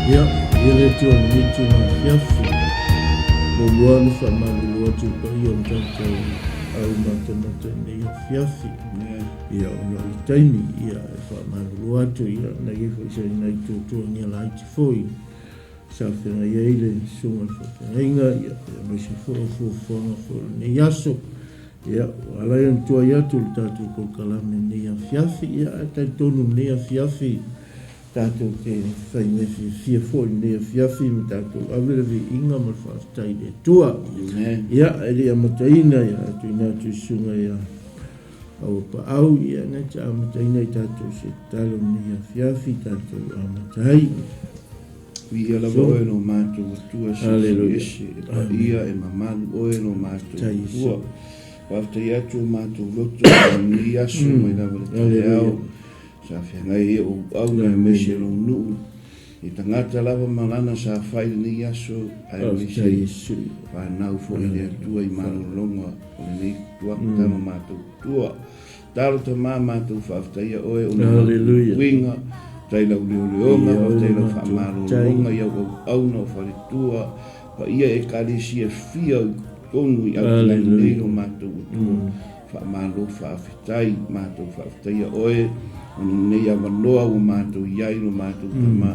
Ya, ele tu ni tu na fiafi. Mo wanu fa malu tu pa yon tanto au mata ni fiafi. Ya, no taimi ya fa malu tu ya na ifo se na tu ni la ti foi. Sa fe na ele sunga fa. Inga ya mo se fo ni yaso. Ya, ala yon tu ya tu tatu ko kalame ni fiafi ya ta tonu ni fiafi. Tātou te whai mefi fia fōi nea fiafi me tātou awirawi inga ma whaatai de tua. Ia, ere a mataina ia, tu ina tu sunga ia au pa au ia, na ta a mataina i tātou se talo nea fiafi tātou a matai. Ia la oe no mātou tua se pa ia e mamalu oe no mātou tua. Waftai atu mātou loto ni asu mai la wale au. Sa whengai o au na mese lo nuu. I tangata lava malana sa whai ni aso ai mese. Whanau fo i rea tua i malolonga o ni tua kutama mātou tua. Talo ta mā mātou whaftaia oe o na winga. Taila uleoleonga o taila whamalolonga i au na whare tua. Pa ia e kalisia fia konu i au nei o mātou tua. Whamalo whawhitai mātou whaftaia oe. Nei a manoa o mātou iai no mātou tama.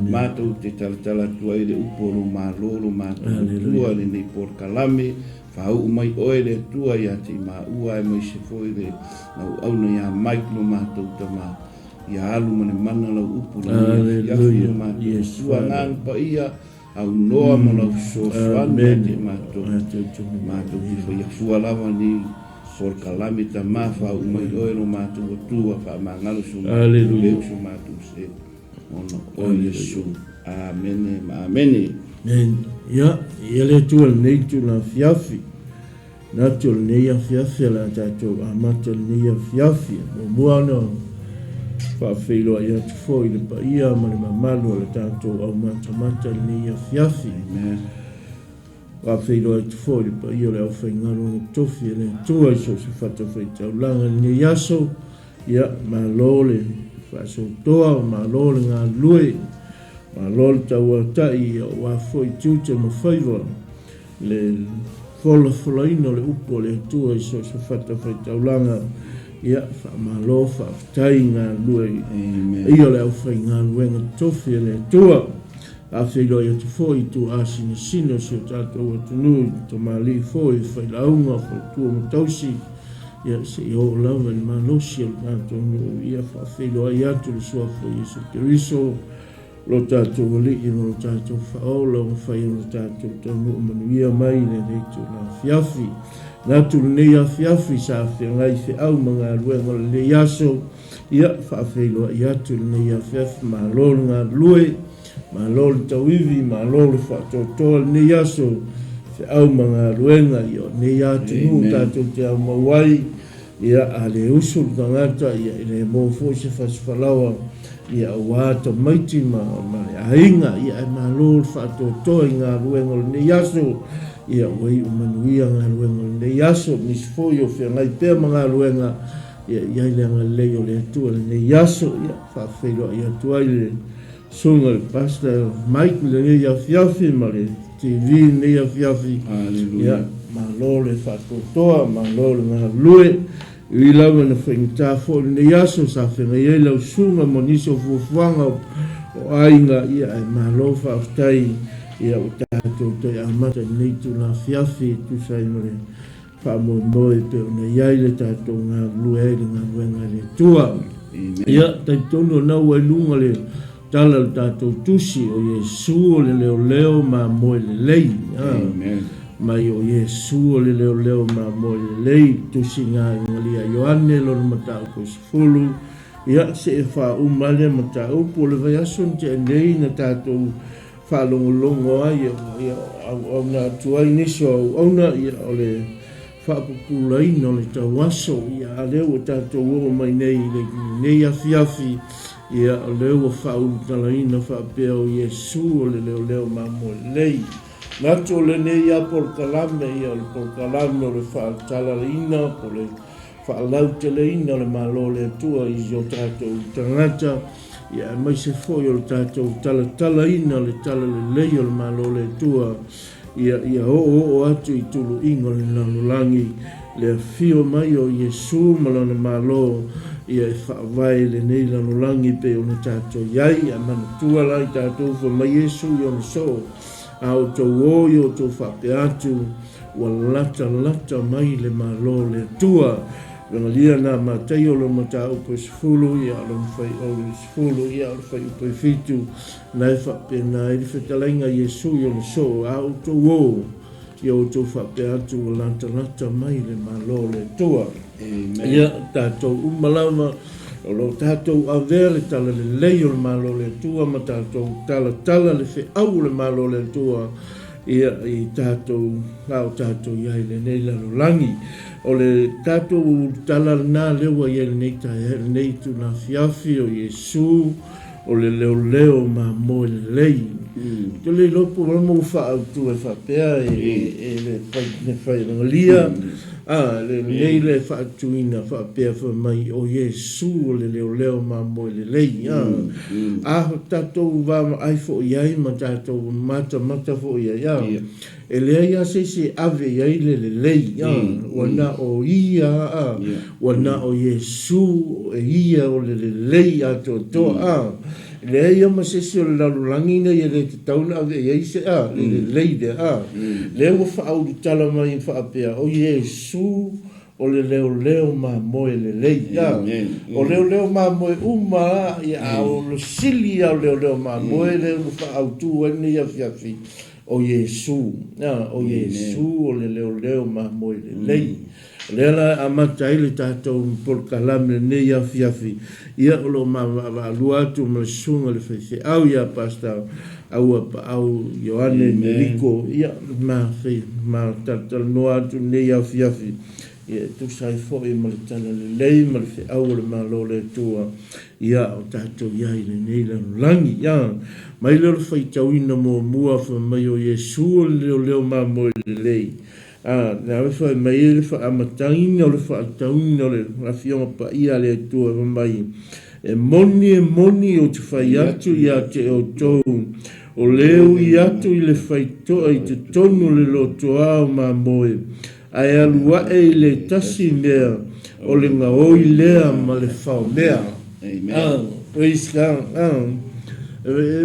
Mātou te talatala tua i le uporo mālolo mātou tua le nei por kalame. Whau mai oe le tua ia te mā ua e mai se foi le nau au na ia maik no mātou tama. Ia alu mane mana lau uporo ia fi no mātou tua ngang pa ia au noa mo lau sofana te mātou. Mātou ki whaia fualawa ni por kalame ta mafa umai oe no mātou atua wha mangalo su mātou su mātou se ono o Yesu. Amene, amene. Ia, ele tua nei tu na fiafi. Na tu nei a fiafi la tātou amata nei a fiafi. Mo muana wha whiloa ia tu fōi le pa ia ma le mamalu la tātou au mata nei a fiafi. Amen. Wa whairoa i tu fōri pa i o leo whaingaro ni tofi e le tua iso se whata whaitau langa ni yaso ia ma lole whaso toa ma lole ngā lue ma lole tau a tai o wa fōi tiute ma whairoa le whola ino le upo le tua iso se whata whaitau langa ia wha ma lo whaftai ngā lue i o leo whaingaro ngā tofi e le tua. A whilo i atu fōi tu asina sino si o tātou atu nui to mali fōi whai launga whai tua matausi ia se i o launga ni manosi o tātou nui ia wha whilo i atu le sua whai Yesu Kiriso lo tātou wali i lo tātou whaola o whai lo tātou tonu manuia mai le reitu na fiafi natu nei a fiafi sa whengai whi au mga ruenga le yaso ia wha whilo i atu nei a fiafi ma lolo ngā lue ma lolo tawivi, ma lolo whatotoa ne yaso se au mga ruenga i o ne atu nu tātou te au mawai ia a le usul tangata ia i le mōfo se whaswhalawa ia wāta maiti ma le ainga ia ma lolo whatotoa i ngā ruenga ne yaso ia wei umanuia ngā ruenga ne yaso nisfo i o whengai pēr mga ruenga ia i le anga leo le atua ne yaso ia whawhero i atua i le sunga le pastor Mike le ia fiafi ma le TV ne ia fiafi. Ia ma lole whatotoa, ma lole ngā lue. I lawa na whaingita fōi ne yaso sa whenga i lau sunga mo niso fufuanga o ainga ia e ma lo whaftai ia o tātou te amata neitu na fiafi tu sai mo le whamoe pe o na iai le tātou ngā lue e ngā wenga le tua. Ia taitono nau ai lunga le tala tātou tusi o Yesu o le leo ma moe le lei. Amen. Mai o Yesu o le leo ma moe le lei. Tusi ngā ingalia Ioane lor matau ko sifulu. Ia se e wha umale matau po le vai ason te nei na tātou wha longolongo ai. Au na tuai niso au na ia o le wha pupulaina o le tawaso. Ia leo tātou o mai nei le nei afiafi. Ia leo whau talaina whapea o Yesu o le leo ma mo lei. Nato le nei a por kalame ia le por kalame o le wha talaina po le wha lauteleina o le malo le tua i o tātou tangata ia mai se foi o tātou tala ina le tala le lei o le malo le tua ia o atu i tulu ingo le lalulangi le fio mai o Yesu malona malo ia e whaavai le nei lalulangi pe o na tātou iai a manutua lai tātou fa mai Yesu i o na so a o tau oi o tau whape atu wa lata mai le malo le tua Lia na matai o lo mata o po sfulu ia lo fai o sfulu ia lo fai po fitu na fa pena i fetalenga Yesu yo so auto wo yo to fa pe atu lanta mai le malo le tua ia tato umalama o lo tato avere tala le lei o malo le tua ma tato tala le fe au le malo le tua ia i tato ia le nei la langi o le tatou tala na lewa ia nei nei tu na fiafi o Yesu o le leo ma mo le lei to le lopo mo fa tu e fa pea e le fai lia le nei le fa tu ina fa pea fa mai o Yesu o le leo ma mo le lei tatou va ai fo ia ma tatou mata fo ia e lea ia se ave ia le lei wana o ia wana o Yesu e ia o le lei ato lea ia ma se o lalulangi na ia le tauna ave ia se le lei de lea wa whaau tala mai whaapea o Yesu o le leo ma moe le lei o leo ma moe uma ia o lo sili au leo ma moe le whaau tu ane ia fiafi o Yesu o le leo ma moe le lei lela amatai le tatou por kalame nei ia fiafi ia lo ma luatu ma sunga le fese au ia pasta au Ioane Meriko ia ma tatal noatu nei ia fiafi ia tu sai fo e mal tana le lei mal fe au le malo le tua ia o tatou ia le nei la langi ia mai le fai tauina mo mua fa mai o Yesu leo ma mo le lei na fa mai le fa amataina le fa tauina le rafio pa ia le tua mai e moni o te fai atu ia te o tou o leo i atu i le fai to ai te tonu le lotoa ma moe ai alua e le tasi mea o le ngaoi lea ma le fao mea praise God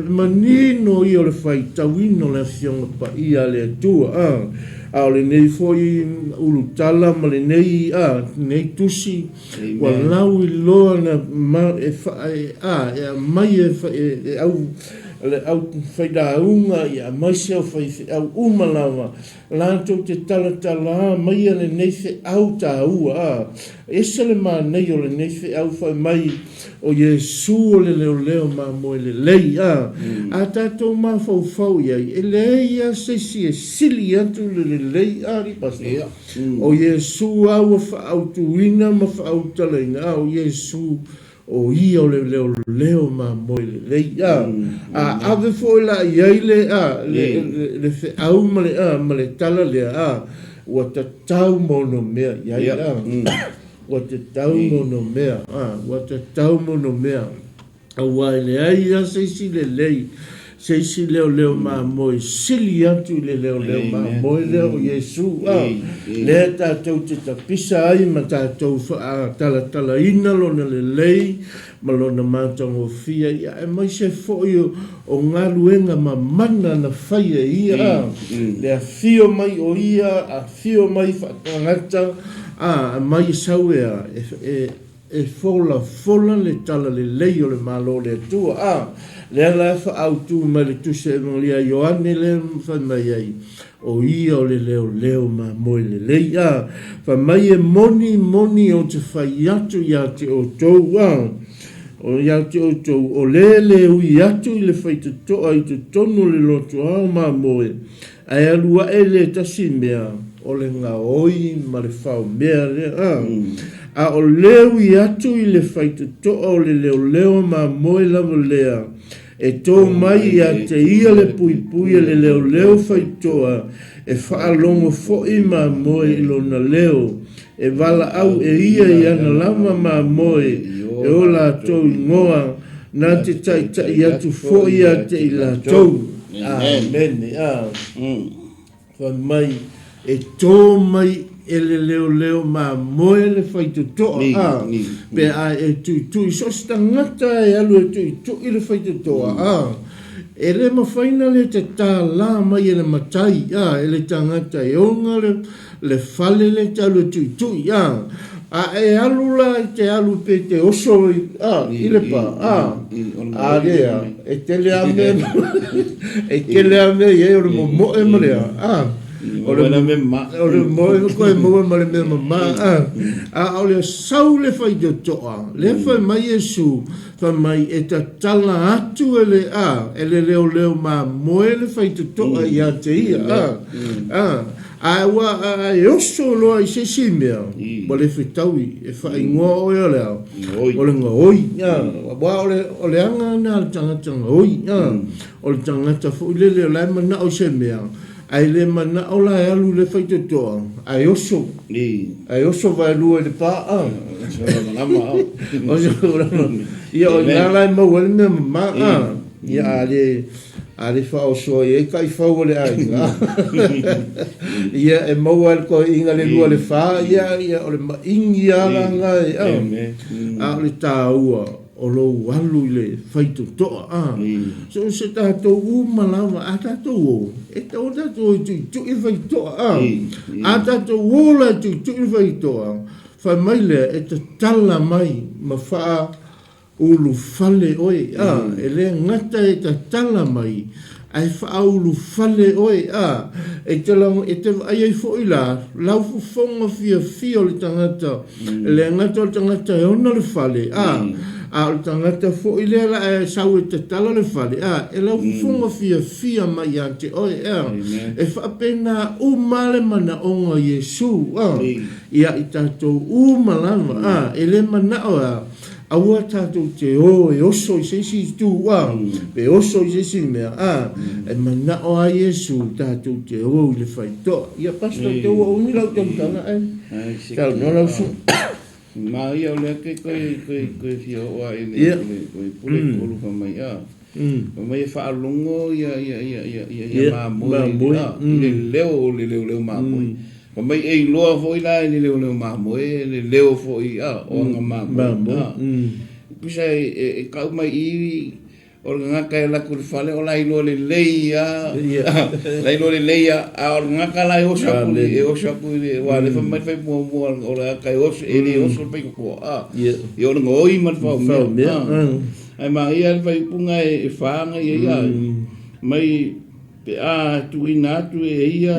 manino i o le fai tauino le fionga pa ia le tua o le nei foi ulutala ma le nei nei tusi wa lau i loa na mai e au le au fai da unga ia mai se fai au umalawa lanto te tala mai le nei se au ta ua ese le ma nei o le nei se au fai mai o Yesu o le leo ma mo le lei a tatou ma fau ia e lei a se sili atu le lei a ri pastor o Yesu au fa autuina ma fa autalaina o Yesu o ia o le leo ma mo le lei ave foi la iaile le fe au ma le tala le o ta tau mono mea ia wa te tau mono mea wa te tau mono mea awa le ai a se si le lei se si leo ma moi sili atu le leo ma moi leo Yesu le tatou te tapisa ai ma tatou tala ina lona le lei ma lona mātango fia ia e mai se foi o ngā luenga ma mana na whaia ia le a fio mai o ia a fio mai whakangata mai sauea e fola le tala le lei o le malo le tua le ala fa autu ma le tuse lia Ioane le fa mai ai o ia o le leo ma mo le lei fa mai e moni o te fai atu ia te o tou o ia te o tou o le ui atu i le fai te toa i te tonu le loto ma moe ai alua e le tasi mea o le ngā oi ma le whao mea le o leo i atu i le fai te toa o le leo ma moe lava lea e tō mai a te ia le pui le leo fai toa e whaalongo fo'i ma moe i lona leo e wala au e ia i ana lama ma moe e o la tō ingoa Nā te tai atu fo ia te i la tau. Amen. Wha mai e tō mai e le leo ma moe le whaitu toa. Pe a e tu i sos tangata e alu e tu i le whaitu toa. E le mawhaina le te tā la mai e le matai. E le tangata e onga le whale le te alu e tu i. E alu la te alu pe te oso i le pa. Rea, e tele ame. E tele ame e ore mo moe malea. Ore moe koe moe male me mama. Ole sau le whai te toa. Le whai mai e su. Whai mai e ta tala atu e le leo ma moe le whai te toa i a te ia. E oso loa i se si mea. Wa le whitaui e whai ngoa oi o leo. O le ngā oi. O le anga nā le tangata ngā oi. O le tangata fo i le leo lai mana o se mea. Ai le mana o la alu le whaite toa. Ai oso. Ai oso vai lua le paa. Ia o ngā lai mawale me maa. Ia ale whao soa e kai whao le ainga. Ia e mawale ko inga le lua le wha. Ia o le maingi ala ngai. A le tā ua. O lo walu le whaitu toa. So se tātou umalawa a tātou o. E tau tātou tu i whaitu toa. A tātou wola tu i whaitu toa. Whai mai lea e ta tala mai ma wha ulu whale oi. E le ngata e ta tala mai. Ai wha ulu whale oi. E te lau e te ai ai fo i la. Lau fufonga fia le tangata. Le ngata o tangata e ona le whale. O tangata fo i lea la e sau e te tala le whare. E lau funga fia mai a te oi. E whapena umale mana onga Yesu. Ia i tātou umalama. E le mana oa. Aua tātou te o e oso i sesi tu. Pe oso i sesi mea. E mana oa Yesu tātou te o i le whaitoa. Ia pastor te o uni lau te utanga. Tau no lau su. Ma ia o lea koe fia oa e ne koe pule kolu pa mai pa mai e whaalongo ia maamoe le leo maamoe pa mai e loa fo i la e le leo maamoe le leo fo i o anga maamoe pisa e kau mai i o ngaka e laku le whale o lai lo le leia lai lo le leia o ngaka lai oso aku i wa le whamai whai mua o le aka e oso e le oso le peiko kua i o nga oi man whao mea ai ma ia le whai punga e whaanga i ia mai pe tu ina atu e ia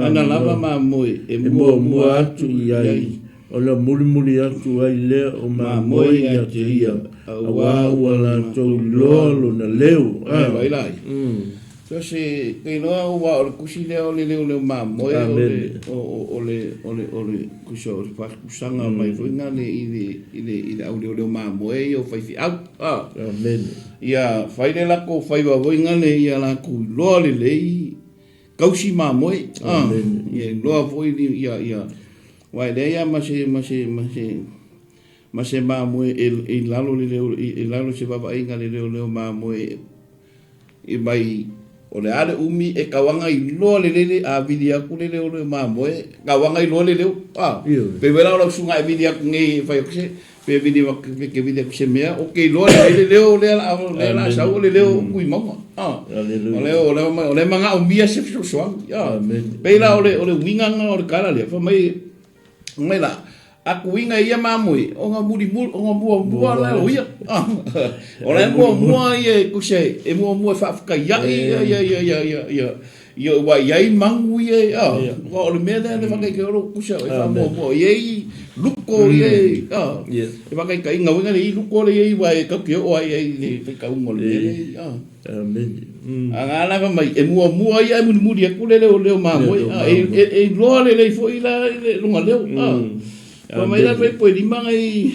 ana lava ma moe e mua atu i ai o la muli atu ai lea o maamoe i a te ia. Awa ua la tau lolo na leo. Vai lai. So se kei noa ua o le kusi leo le leo maamoe o le kusi o le whakusanga mai fuinga le i le au leo maamoe i o whaifi au. Amen. Ia whaile lako whaiwa fuinga le ia lako loa le lei kausi maamoe. Amen. Ia loa fuini ia wai leia ma se maamoe e lalo le leo e lalo se baba inga le leo maamoe e mai o le ale umi e kawanga i loa le lele a vidi aku le leo maamoe kawanga i loa le leo pe wela o sunga e vidi aku ngai fai okse pe vidi aku se mea o ke loa le leo le la sau le leo kui mama o le manga o mia se soang pe la o le winganga o le kala le fa mai la aku inga ia mamui o nga bua la ia o le mua ia kuse e mua fa ia wa ia mangu ia o le meda le fa ke ro kuse e fa mua ia luko ia e fa ke inga winga le luko le ia wa ka ke o ia le ka un le anga la mai e mua ia muri aku le mamui e lo le fo ila lunga le pa mai la fai poi limanga i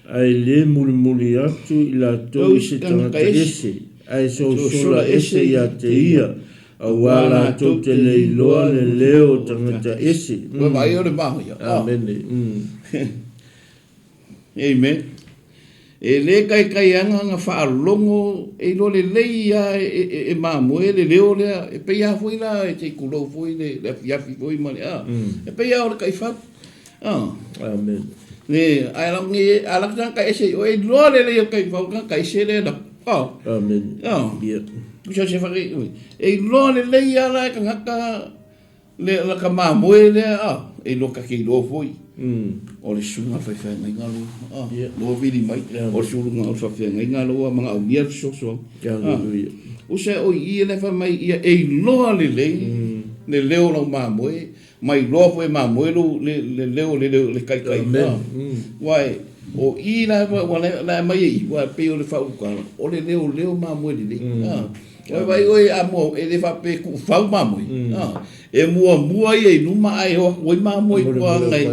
ai le muli atu i la tau i se tangata ese ai sola ese i a te ia a wala tau te leiloa le leo tangata ese vai o le maho ia amen amen e le kai anga nga whaalongo e lo le leia e mamoe le leo lea e peia fui la e te kulo fui le fiafi fui male e peia o le kai whap amen ne alak na kai se o e lo le leo kai whau kai se le da amen kusa se whaki e lo le leia la ka ngaka le la ka mamoe le e lo ka ki lo fui o le sunga fai ngai ngalo lo vidi mai o sunga o fai ngai ngalo mga au mia so o se o i le fa mai ia e lo le le leo no mamoe mai lo foi mamoe le leo le kai wai o i la mai i wa pe o le fa o le leo mamoe le vai oi amo e le fa pe ku fa mamoe e mua e numa ai o mamoe ko ngai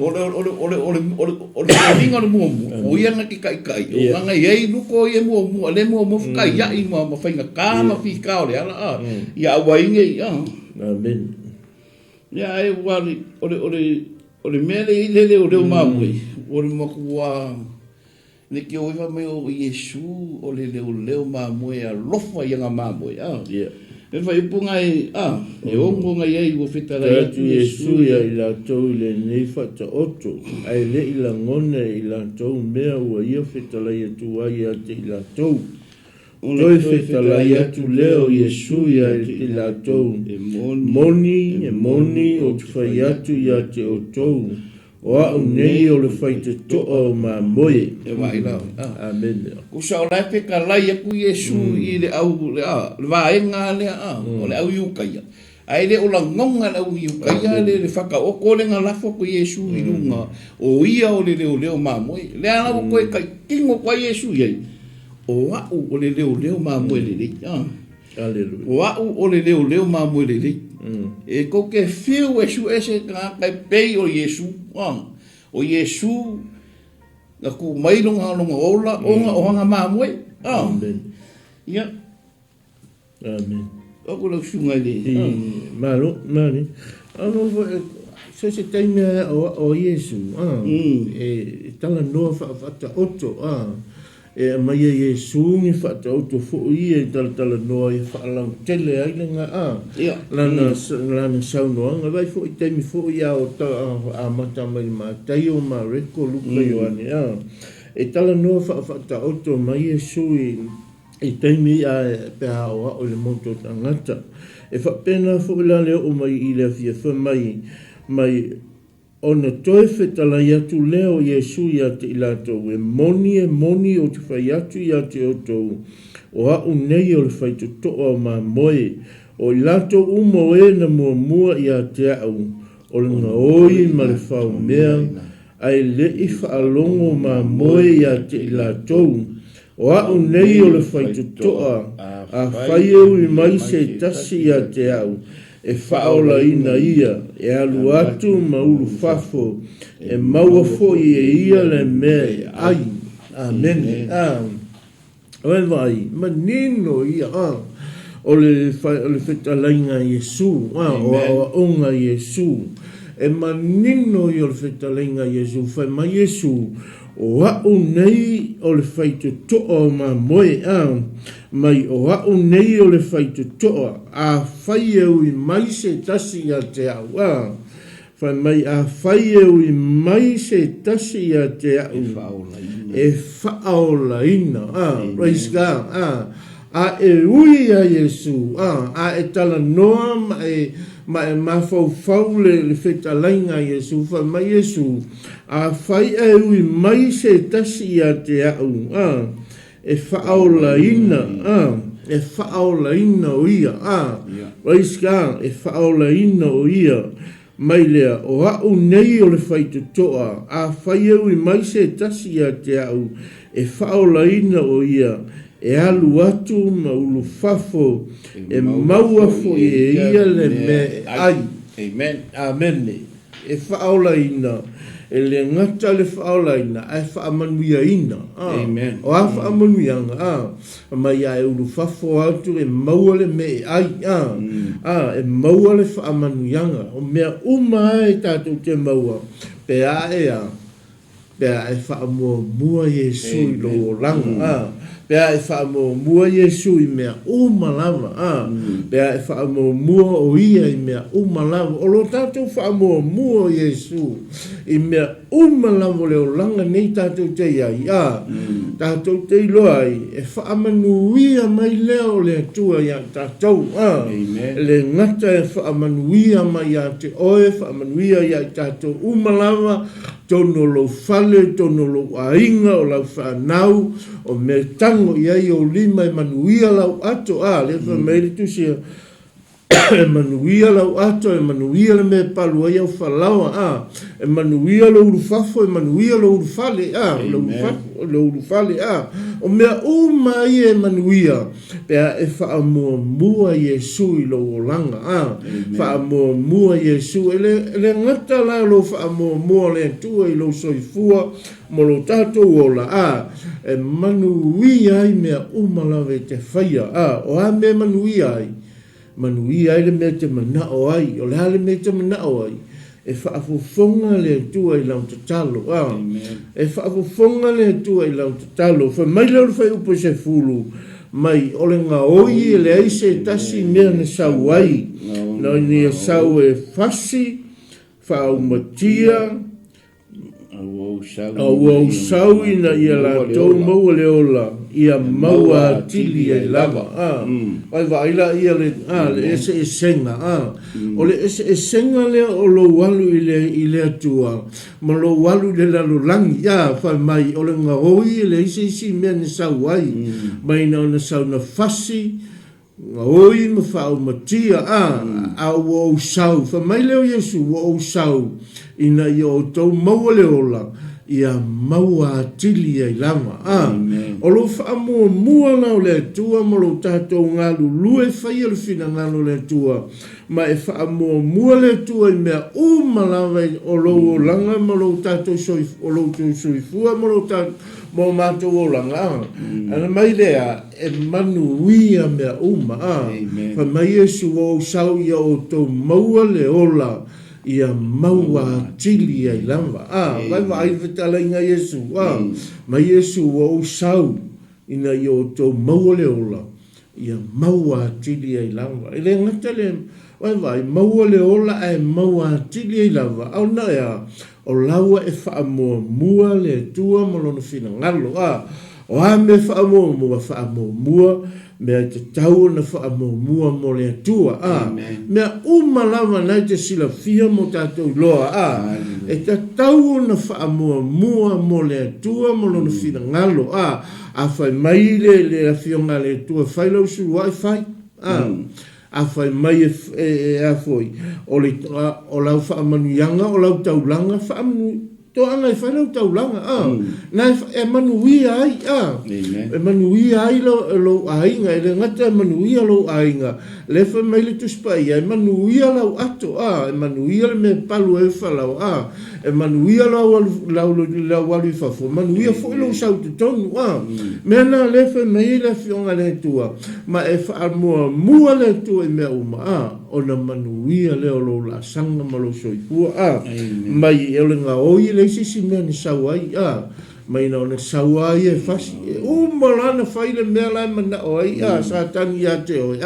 o le linga no mua o ia na ki kai o nga ye nu ko ye mua le mua kai ya i ma fa nga ka ma fi ka o le ala ya wa inge amen ya ai wali o le mele le o mamoe o le makua le ke o va me o Yesu o le leo mamoe a lofa ia nga mamoe e vai punga e o ngonga ye o fitara ya Yesu ya ila tau le nei fata oto ai le ila ngone ila tau mea ua ia fitara ya tu ai ya te ila tau toi fitara ya tu leo Yesu ya ila tau moni o tu fai atu ya te o tau o au nei o le faita toa o mamoe e vai la amen ku sa o lai pe ka lai aku Yesu i le au le vaenga le o le au iukaia ai le o la ngonga le au iukaia le whaka o ko le ngalafo ku Yesu i lunga o ia o le leo mamoe le ana o koe kai kingo kwa Yesu iei o au o le leo mamoe le le Alleluia o au o le leo mamoe le le e ko ke fiu Yesu ese ka kai pei o Yesu o Yesu na ku mai longa ola o nga mamoe amen ia amen o ko lo sunga le malo mani ano se taime o Yesu e tala no fa oto e mai Yesu ni fa oto fo i tala no e fa lang tele ai nga lana sau no nga vai fo i taime fo ia o ta a mata mai ma tai o ma reko lu yo ani e tala no fa oto mai Yesu i taime a pe o le monto tangata e fa pena fo la le o mai i le fia fa mai ona toe fetala yatu leo Yesu ya te ilatou e moni o te whai atu ya te otou o au nei o le whai to toa o mamoe o ilatou umo e na mua ya te au o le ngaoi ma le whau mea ai le i whaalongo mamoe ya te ilatou o au nei o le whai to toa a whai eu i mai se tasi ya te au e whaola ina ia, e alu atu maulu fafo, e maua foi e ia le mea, ai, amen, oe vai, manino ia, o le whetalainga Yesu, o onga Yesu, e manino i o le whetalainga Yesu, whai mai Yesu, o au nei o le whaito toa o ma moe mai o au nei o le whaito toa a whai eu i mai se tasi a te au whai mai a whai eu i mai se tasi a te au e whaolaina praise God a e ui a Yesu a e tala noa ma fau le whetalainga Yesu whai mai Yesu a whai e ui mai se tasi a te au e whaolaina o ia praise God e whaolaina o ia mai lea o au nei o le whaito toa a whai e ui mai se tasi a te au e whaolaina o ia e alu atu ma ulu fafo e maua fo e ia le me ai amen e whaolaina e le ngata le whaolaina e whaamanuia ina o a whaamanuianga mai a e ulu fafo atu e maua le me ai e maua le whaamanuianga o mea uma e tātou te maua pe a pea e whaamua Yesu I lo langa, pea e whaamua Yesu I mea umalama, pea e whaamua o ia I mea umalama, o lo tātou whaamua Yesu I mea umalama leo langa nei tātou te iai, tātou te iloa I, e whaamanuia mai leo le tua ia tātou, le ngata e whaamanuia mai ia te oe, whaamanuia ia tātou umalama, tono lo fale, tono lo ainga o lau whanau, o me tango iai o lima e manuia lau ato, le wha meiri tusia, e manuia lau ato, e manuia le me palu ai au whalawa, e manuia lo urufafo, e manuia lo urufale, lo urufale, o mea umai e manuia, pea e whaamua Yesu I lo olanga, whaamua Yesu, ele ngata la lo whaamua le tua I lo soifua, mo lo tātou ola, e manuia I mea umalawe te whaia, o a mea manuia ai, manuia ai le mea te manao ai, o le hale mea te manao ai, e whaafofonga le tua I lau te talo, e whaafofonga le tua I lau te talo, wha mai lau whai upo se fulu, mai ole ngā oi e le aise tasi mea ne sau ai, na ni e sau e fasi, whaumatia, au sau ina ia la tau maua le ola, ia maua tili e lava, ai waila ia le ese e senga, o le ese e senga le o lo walu I le atua, ma lo walu le lalo langi, whai mai o le ngā oi le ese isi mea ni sau ai, mai na sau na fasi, ngā oi ma whao matia, au o sau, whai mai leo Yesu o sau, ina I o tau maua le ola, ia maua tili ai lama. O lo whaamua mua nao le tua, ma lo tātou ngā lulue whai alu whina ngālo le tua, ma e whaamua mua le tua I mea umalawa o lo o langa, ma lo tātou o lo tau soifua, ma lo tātou mo mātou o langa. Ana mai lea, e manuia mea uma. Wha mai Yesu o sau ia o tau maua le ola, ia maua tili ai lava. Vai vai vetala inga Yesu. Mai Yesu o sau ina I o tau maua le ola, ia maua tili ai lava. Ele ngata le, vai maua le ola e maua tili ai lava. Au na ea, o laua e whaamua mua le tua malona whina ngalo. O a me whaamua mua, mea te tau na whaamua mo le tua. Mea umalawa nai te sila fia mo tātou loa. E te tau na whaamua mo le tua mo lona whina ngalo. A whai mai le fionga le tua whailau suru ai whai. A whai mai e a foi. O lau whaamanuianga, o lau taulanga, whaamanu to anga I whailau taulanga. Nai e manuia ai. E manuia ai lo ainga, e le ngata e manuia lo ainga. Le wha mai le tuspai, e manuia lau ato. E manuia le me palu e whalau. E manuia lau walu whafo. Manuia fo ilo sau te tonu. Mea na le wha mai le fionga le tua. Ma e whaamua mua le tua I mea uma. O na manuia leo lo la sanga ma lo soipua. Mai e le ngā oi le sisi mea ni sau ai. Mai na o na sau ai e fasi. Umalana whaile mea lai mana o ai. Sa tani a te oi.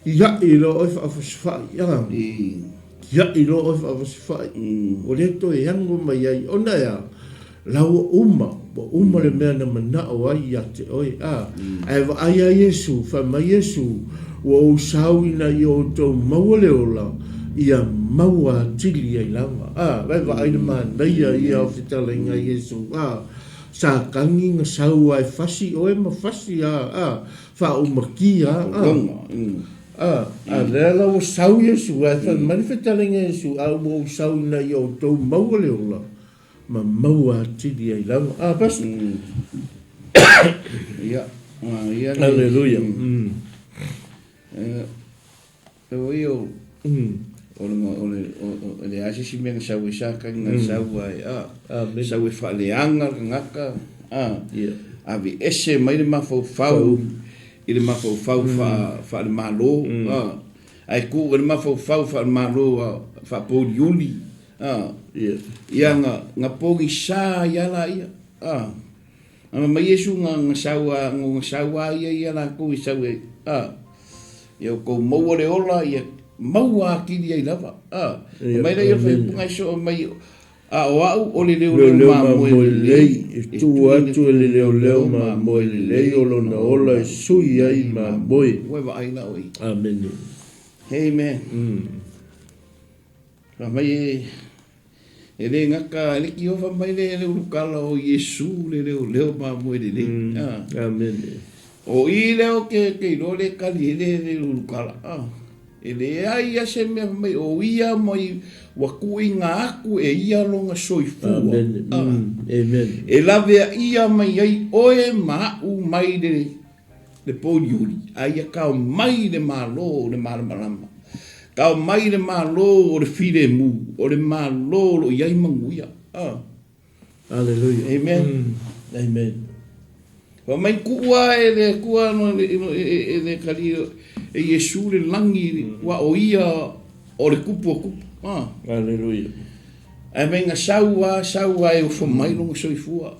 Ia I lo oi whaafaswhai. Ia I lo oi whaafaswhai. O le to e hango mai ai. O na ea. Laua uma le mea na mana o ai a te oi. Ai wa ai a Yesu. Wha mai Yesu. Wa o sau ina I o tau maua le ola, ia maua tili ai lava. Vai wa aina maa naia ia o whitala inga Yesu. Sa kangi nga sau ai fasi, o e ma fasi wha o maki. Lea la o sau Yesu, wha mani whitala inga Yesu, o sau ina I o tau maua le ola, ma maua tili ai lava. Pasi. Hallelujah. Pero io o le asisi mea nga sau e saka nga sau ai sau e whaaleanga ngaka avi ese mai le mawhau I le mawhau whaale malo ai ku le mawhau whaale malo whaapori uli ia nga pongi sa yala ia ama mai Yesu nga sawa ia la ko sawe ia ko mo le ola ia maua ki dia lava mai le fa punga so mai o le leo ma mo le tu atu le leo ma mo le o na ola sui ai ma boy wa ai la oi amen amen mai ele ngaka le ki ova mai le ukala o Yesu le leo ma mo le amen o i leo ke lo le kali le ukala ele ai se me mai o ia mai wa kuinga aku ia longa soifua amen e lave ia mai ai oe ma u mai le poliuri ai ka mai le malo le malama ka mai le malo o le file mu o le malo lo ia manguia hallelujah amen wa mai kuwa ele kuwa no ele kali e Yesu le langi wa o ia o le kupu hallelujah ai venga saua e o mai longa soifua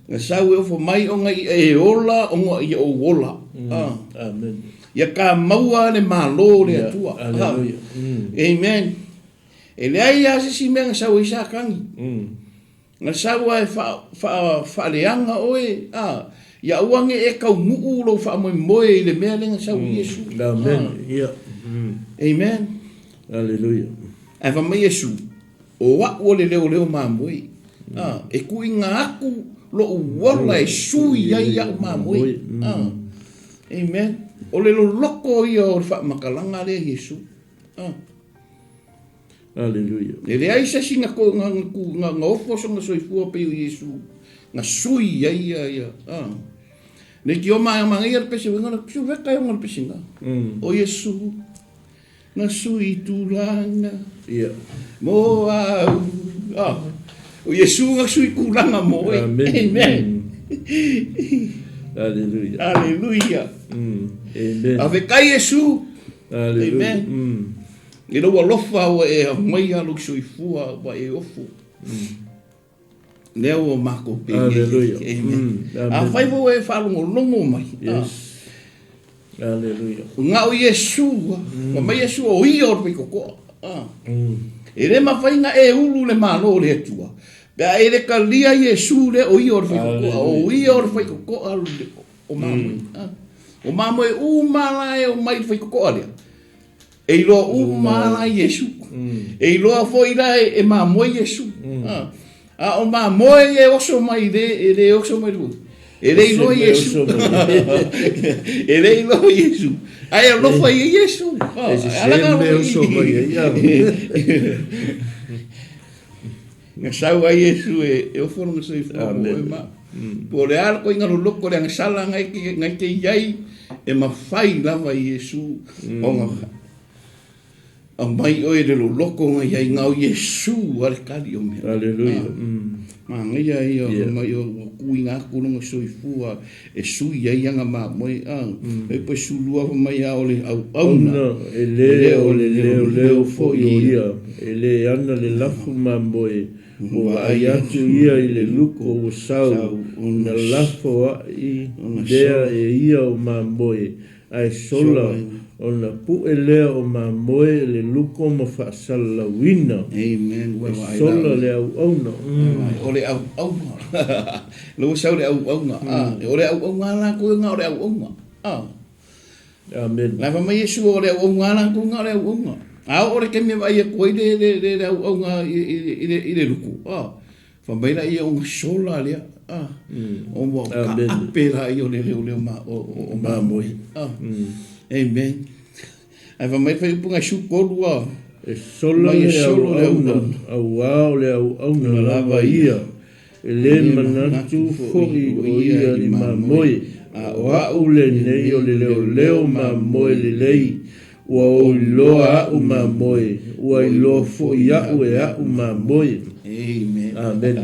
nga sau e o mai o ngai e ola o ngai o ola amen ia ka maua le malo le atua hallelujah amen ele ai a si menga sau isa kangi nga sau e fa leanga oe ia uange e kau muu lo fa moe le mea lenga sau Yesu amen amen hallelujah e fa mai Yesu o wa o le leo mamoi e kuinga aku lo wala e sui ia mamoi amen o le loko ia o fa makalanga le Yesu hallelujah le ai sa singa ko nga ofo so nga soifua pe Yesu nga sui ia ne ki o mai ia pese nga su veka nga pese nga o Yesu nga sui tulanga mo o Yesu nga sui kulanga mo amen hallelujah hallelujah amen ave kai Yesu hallelujah e lo lofa o e mai alu soifua wa e ofu leo mako pe hallelujah amen a fai vo e falu longo mai yes hallelujah nga o Yesu o mai Yesu o io pe ko e le ma fai nga e ulu le malo le tua pe e le kalia Yesu le o io pe ko o io pe ko o mamo e u mala e o mai pe ko ale e lo umala Yesu e lo foi la e mamo Yesu o mamo e oso mai de oso mai lu e le lo Yesu e le lo Yesu ai lo foi Yesu ala ga oso mai nga sau ai Yesu e o fono so ifo ma por al ko inga lo ko le sala ngai ke yai e ma fai lava Yesu o nga mai o le loko ngai ai ngau Yesu al kali o me hallelujah ma ngai ai o mai o kuinga ku no soifua e sui ai anga ma moi e po sulua mai a ole au na ele o fo ia ele ana le lafu ma moi o ai atu ia i le luko o sau na lafo i dea e ia o ma moi ai sola o na pu ele o ma moe le luko ma fa sala wina amen sola le au na o le au lo sa le au na o le au na ko nga o le au na amen la fa mai Yesu o le au na ko nga le au na o le ke me vai ko le au na i le luko fa mai la ia o sola le o mo ka apela i o le ma o ma moe amen ai va mai fai punga shukolua e sola le au na lava ia e le manatu fori o ia li mamoi a au le nei o le leo mamoi le lei ua o iloa au mamoi ua iloa fo ia ue au mamoi amen amen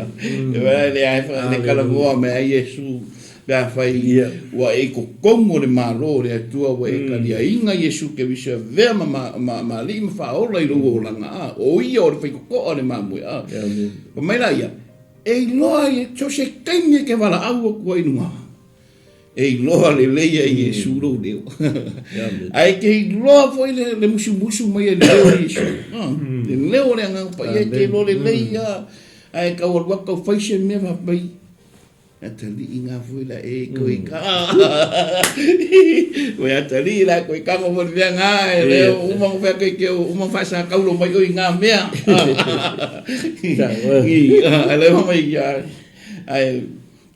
e vai le ai fa le kala goa me ai Yesu Pea fai wa e ko kongo le malo le atua wa e kalia inga Yesu ke visa vea ma li ma fa ola I rungo langa o ia o le fai ko le mamu a o mai la ia e loa e so se kenye ke wala au ko inua e loa le leia Yesu ro leo ai ke loa foi le musu mai le leo Yesu le leo le anga pa e ke lo le leia ai ka o wa ka fai se me va pai atali inga foi la e ko ka o atali la ko ka mo via nga le uma fa ke uma fa sa ka lo mai o inga mea ale mai ya ai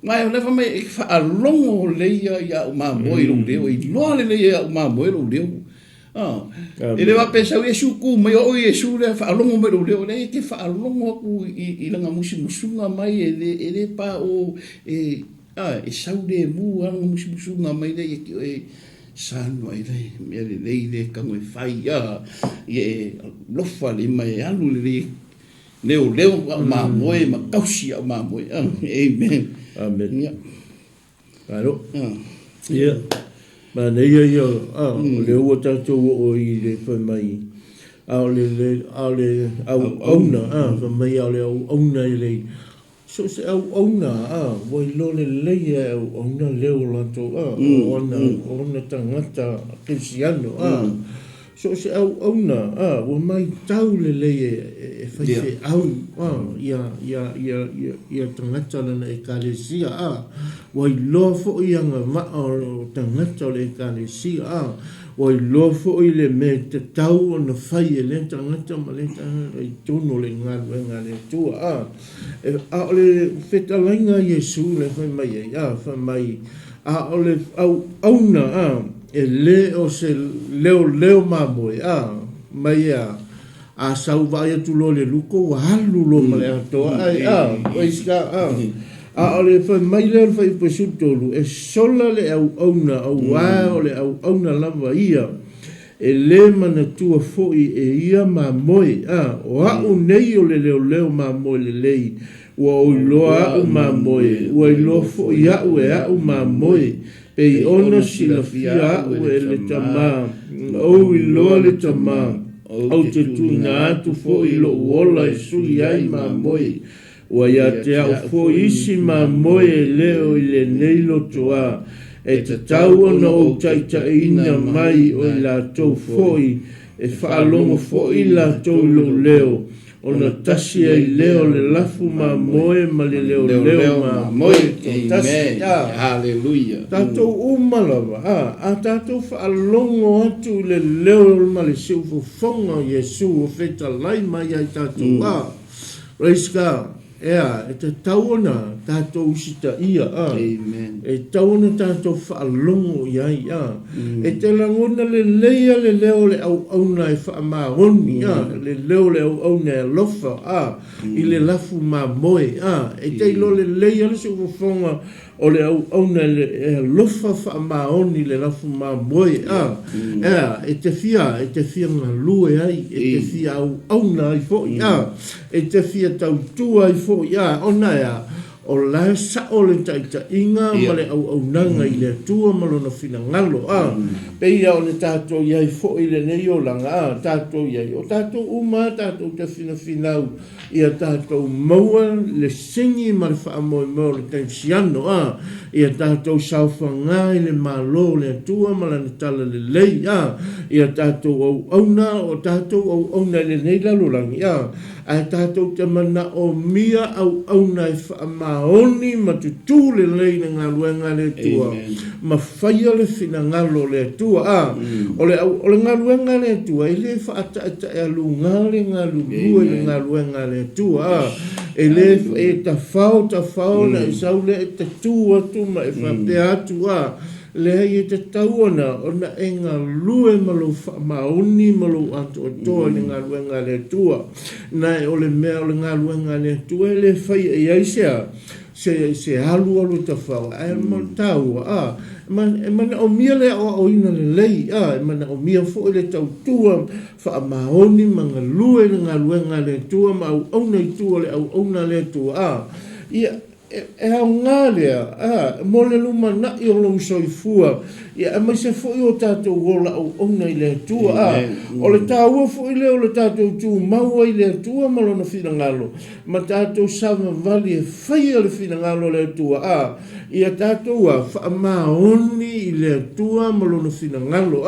mai le fa mai fa alongo le ya uma moi lo de o no le ya uma moi lo de ele va pensar Yesu ku mai o Yesu le fa alongo mai lo de le ke fa alongo ku I langa musunga mai ele pa o e saude mu langa musunga mai le e sano ai le ka mo fai ya e lofa le mai alu le leo ma moi ma kausi ma moi amen amen claro ya ma nei yo le o tato o I le fa mai au na fa mai au na le so se au na voi lo le au na le o la to ona tangata cristiano so se au na o mai tau le e fa se au ia tangata na e kalesia voi lo fo ianga ma o tangata le kalesia voi lo fo I le me te tau ona fai le tangata ma le tangata I tono le ngale tua le fetalainga Yesu le fai mai fa mai le au na e le o se leo mamoi mai a sau vai tu lo le luko wa halu lo male ato o iska ole fa mai le fa I pesutolu e sola le au na au le au na lava ia e le mana tua foi e ia mamoi o au nei o le leo mamoi le lei wa o loa au mamoi wa lo fo ia o e au mamoi e ona sila fia o le tama o lo le tama o te tuna atu fo I lo ola e suli ai mamoi wa ia te au fo isi mamoi e leo I le neilo toa e te tau ona o taita ina mai o la tau foi e whaalongo foi la tau lo leo ona tasi ai leo le lafu mamoi ma le leo mamoi amen hallelujah tatou umalawa a tatou whaalongo atu le leo ma le siufofonga Yesu o fetalai mai ai tatou praise God e te tauona tatou sita ia amen e tauona tatou whaalongo iai e te langona le leia le leo le au na e whaamahoni le leo le au na e lofa I le lafu mamoe e te ilo le leia le se ufofonga o le au na e lofa whaamahoni le lafu mamoe e te fia ngā lue ai e te fia au na i fo e te fia tautua i fo ona o la sa o le taita inga ma le au nanga I le tua malona fina ngalo pe ia o le tato iai fo I le nei o langa tato iai o tato uma tato te fina finau ia tato maua le singi ma le whaamoe mo le tensiano ia tato sauwhanga I le malo le tua malana tala le lei ia tato au na o tato au na le nei lalolangi a tato te mana o mia au na I whaamaoni ma tutu le lei na ngā luenga le tua ma whaia le fina ngalo le tua o le ngā luenga le tua I le whaata e alu ngale ngā lulua le ngā luenga le tua e le e ta whao na I saule e ta tua tu ma e whapea atu le hei te tauana o na e ngā lue malo maoni malo ato toa le ngā luenga le tua na e o le mea o le ngā luenga le tua le whai e aisea se halu ta whao e mo tau mana o mia le o ina le lei mana o mia fo le tau tua wha maoni manga lue le ngā luenga le tua ma au na I tua le au na le tua ia hao ngā lea, mo le luma na i o long soifua, ia mai se fo i o tātou wola o ona i le tua, o le tāua fo i leo le tātou tū maua i le tua malona whina ngalo, ma tātou sama vali e whaia le whina ngalo le tua, ia tātou a whaamaoni i le tua malona whina ngalo,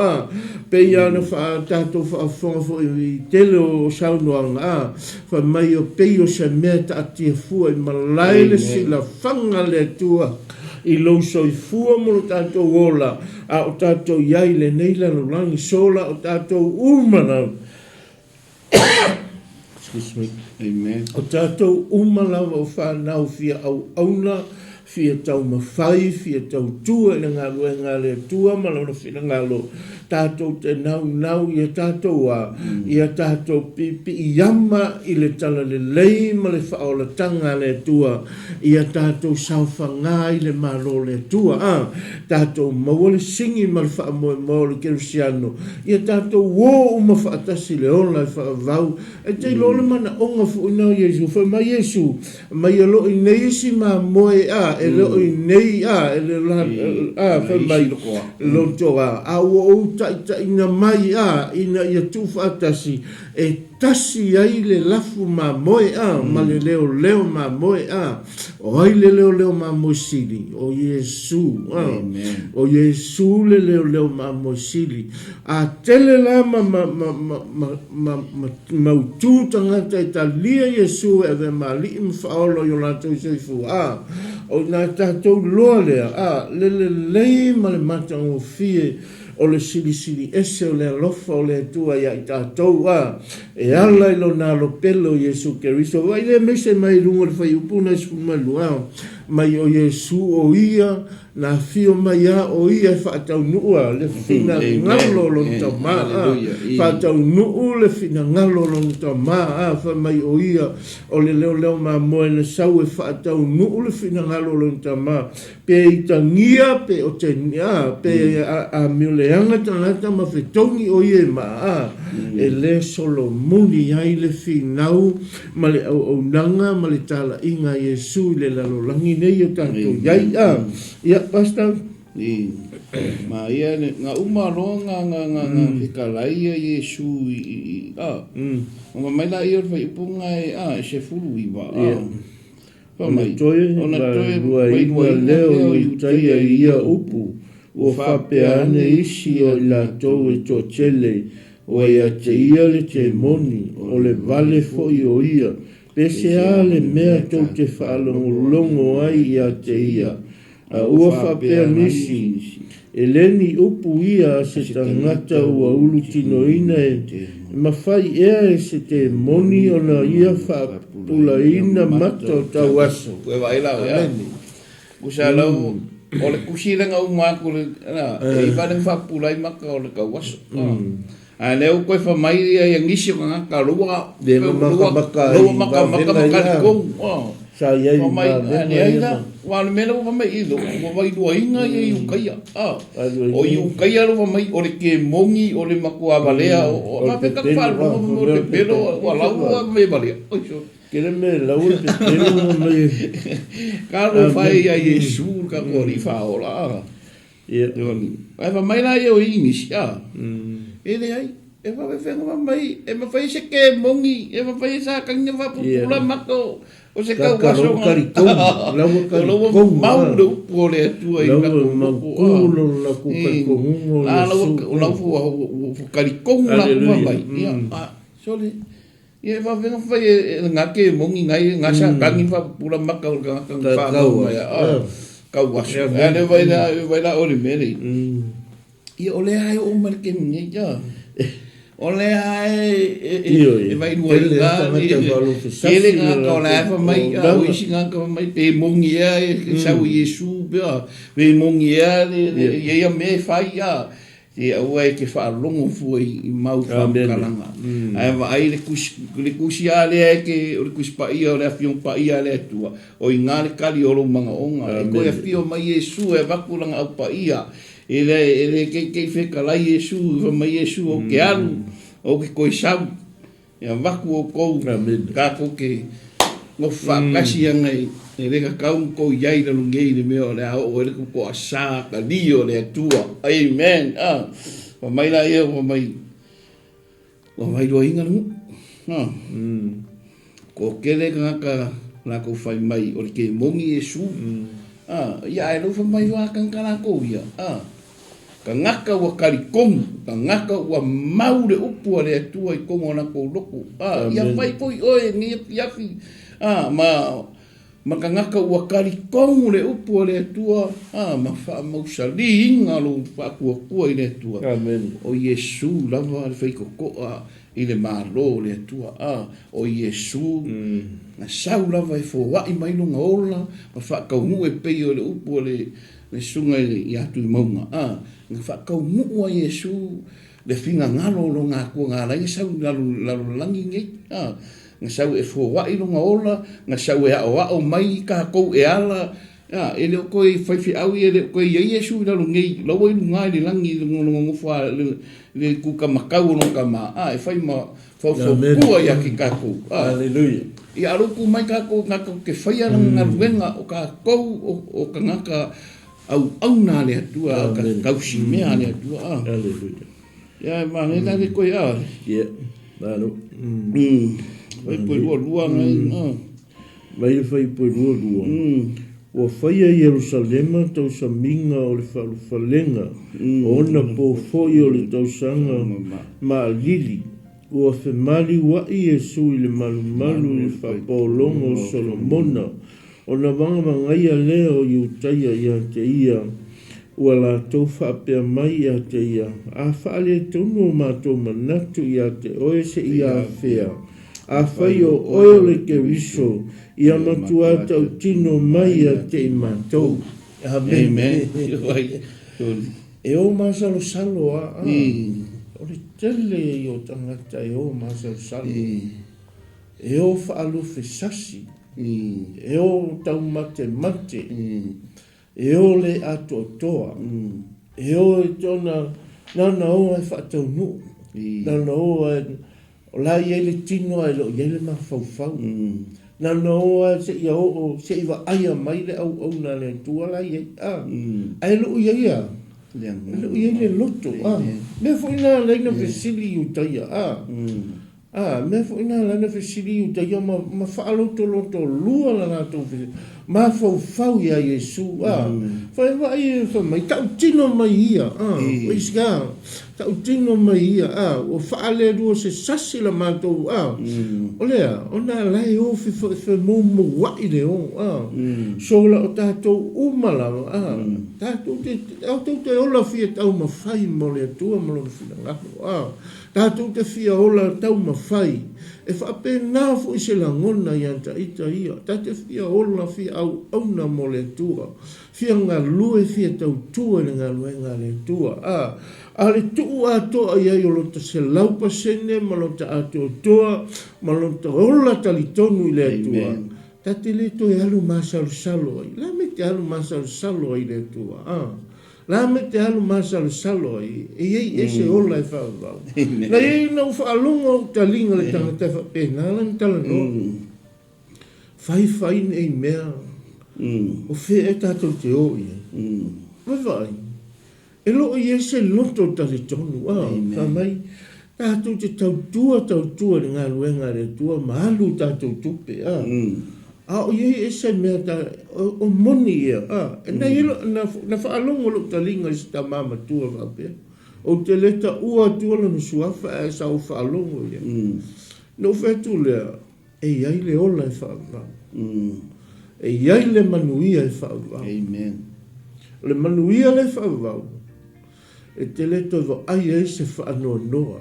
pe ia na tātou whaafonga fo i tele o saunoanga, wha mai o pei o se mea ta atia fua i malai le sila whanga le tua i lo soifua mo tātou ola a o tātou iai le neila no langi sola o tātou umana excuse me, amen, o tātou umana o whanau fia au auna fia tau mawhai, fia tau tua i ngā luenga le tua malona whina ngalo tātou te nau ia tātou ia tātou pipi i ama i le tala le lei ma le whaola tanga le tua ia tātou sauwhanga i le malo le tua tātou maua le singi ma le whaamoe mo le kerusiano ia tātou wō uma whaatasi le ona i whaavau e te lole mana onga fu ina Yesu wha mai Yesu mai alo i neisi ma moe e lo i nei e le la wha mai loto a o ta ina mai ina ia tu fatasi e tasi ai le lafu ma moe ma le leo ma moe o ai le leo ma moe sili o Yesu o Yesu le leo ma moe sili a tele la ma tu tangata e talia Yesu e ve ma li mfaolo yo la tu sefu o na tātou loa lea le ma le mata o fie o le sili ese o le alofa o le tua ia i tātou e ala i lo nā lo pelo Yesu Keriso vai le mese mai runga le whai upuna isu malu mai o Yesu o ia na fio mai o ia whaatau nua le whina ngalo lo tau maa whaatau nuu le whina ngalo lo tau maa wha mai o ia o le leo ma moe na sau e whaatau nuu le whina ngalo lo tau maa pe i tangia pe o te pe a miuleanga tanata ma whetongi o ia maa e le solo muni ai le whinau ma le au nanga ma le tala inga Yesu le lalolangi nei o tātou iai ia pastor ma ia nga umaronga nga fikalaia Yesu o mai la ia fa ipunga se fulu iwa mai ona toi leo i taia ia upu o whapeane isi o la tau e to chele o ia te ia le te moni o le vale fo i o ia pese a le mea tau te whaalongo ai ia te ia a ua whapea nisi e leni upu ia se tangata ua ulu tino ina e mawhai ea se te moni o na ia whapula ina mata o tau aso koe waila o ea kusa lau o le kusilenga umaku e iwale whapula i maka o le kau aso a leo koe whamai ia ngisi o ngaka rua maka sa ia i maina wa le mena wa mai ido wa i do inga i ukaia o i ukaia lo mai o le ke mongi o le makua valea o ma pe ka fa o le pelo wa la wa me valea o so kele me la u te pelo mai ka lo fai ia Yesu ka ko ri fa ola ia va mai la o ingi ele ai e va venga mai e ma fai se ke mongi e ma fai sa ka ni va pula mako o se kau waso lawa mau do pole tua i na kulo la ku karikong la fu karikong la ku mai ia sole ia va venga fai ngake mongi ngai ngasa kangi fa pula maka o ka fa mai kau waso ane vai la o le meri ia ole ai o marke ni ja ole ai e vai no ele nga ko la fa mai o isinga ko mai pe mongia e sa o Yesu pe mongia e me fai ya e o e ke fa longo foi mau fa kalanga ai le kusia le ke o kus pa ia le afion pa ia le tua o ingale kali o lo manga onga ko e fio mai Yesu e vakulanga au pa ia ele ke fe kala Yesu mai Yesu o ke alu o ke koe sau ia vaku o kou ka ko ke ngo whakasi angai e reka kaun ko iai na lungei le meo le au o le ko asa ka dio le atua. Amen. Wa mai la ia wa mai do inga lu. Ko kele ka la ko fai mai o ke mongi Yesu. Ia e lo fa mai wa kan kana ko ia. Ka ngaka wa karikom, ka ngaka wa maure upu le atua I kongo na ko loko. Ia fai poi oe ni yafi. Ma ka ngaka wa karikom le upu le atua. Ma fa mausali inga lo fa kua le atua. Amen. O Yesu lava le fai koko I le malo le atua. O Yesu na sau lava e fo wai mai lunga ola. Ma fa kaungu e pei o le upu le sunga I atu I maunga. Nga whakau mua Yesu le whina ngalo lo ngā kua ngā lai sau lalo langi ngei. Nga sau e fōwai lo ngā ola, nga sau e ao mai ka kou e ala. E leo koe whaiwhi au e leo koe ia Yesu lalo ngei, lawa I lungai le langi le ngongowha le kuka makau no ka ma. E whai ma whawhawhua ia ki ka kou. Hallelujah. I aroku mai ka kou ngā kou ke whaia ngā ruenga o ka kou o ka ngaka au na le atua ka kausi mea le atua. Hallelujah. Ya ma ngena le koe a. Yeah. Nalo. Vai poi lua ngai. Vai fai poi lua. Wa fai a Jerusalema tau sa minga o le falenga. Ona po foi o le tau sanga ma lili. Ua whemali wa I Yesu I le malu I le whapolongo o Solomona. O na wanga mangaia leo I utaia ia te ia. Ua la tau whapea mai ia te ia. A whaale tono o mātou manatu ia te oe se ia a whea. A whai o oe le ke wiso. Ia matua tau tino mai ia te I mātou. Amen. E o masalo salo a. O le tele I o tangata e o masalo salo. E o whaalu whesasi. E o tau mate. E o le ato toa. E o e tona nana o e whaatau nu. Nana o e o la i ele tino e lo i ele ma fau. Nana o e se ia o se iwa aia mai le au na le tua la i e. Ai lo i ia. Lo i ele loto. Me fo ina leina vesili utaia. Me fo ina lana fesili utaia ma whaaloto loto lua la nato ma fau ia Yesu. Whai wai mai tau tino mai ia. Wiska tau tino mai ia. O whaale rua se sasi la matou. O lea, o na lai o fe mumu wai le o. So la o tātou umala. Tātou te ola fia tau ma whai mo le atua mo le fina ngaho. Tātou te fia ola tau ma whai. E whape nā fu I se la ngona I anta ita ia. Tā te fia ola fia au na mo le tua. Fia ngā lue fia tau tua le ngā lue ngā le tua. A le tuu atoa ia I olota se laupa sene, malota ato toa, malota ola tali tonu I le tua. Tā te le to e alu masalo salo ai. La me te alu masalo salo ai le tua. La me te alu masalo salo ai. E se ola e whaavau. Na e nau whaalonga o talinga le tangata whape. Nā lang tala no. Whai nei mea. O whi e tātou te oi. Vai. E lo I se loto tali tonu. Ka mai. Tātou te tautua le ngā luenga le tua. Mahalu tātou tupe. O ye se mea ta o moni ia. E na ilo na whaalonga lo talinga I se ta mama tua vape. O te leta ua tua lana suafa e sa o whaalonga ia. No whetu lea. E iai le ola e whaavau. E iai le manuia e whaavau. Amen. Le manuia le whaavau. E te leto e ai e se whaanoa noa.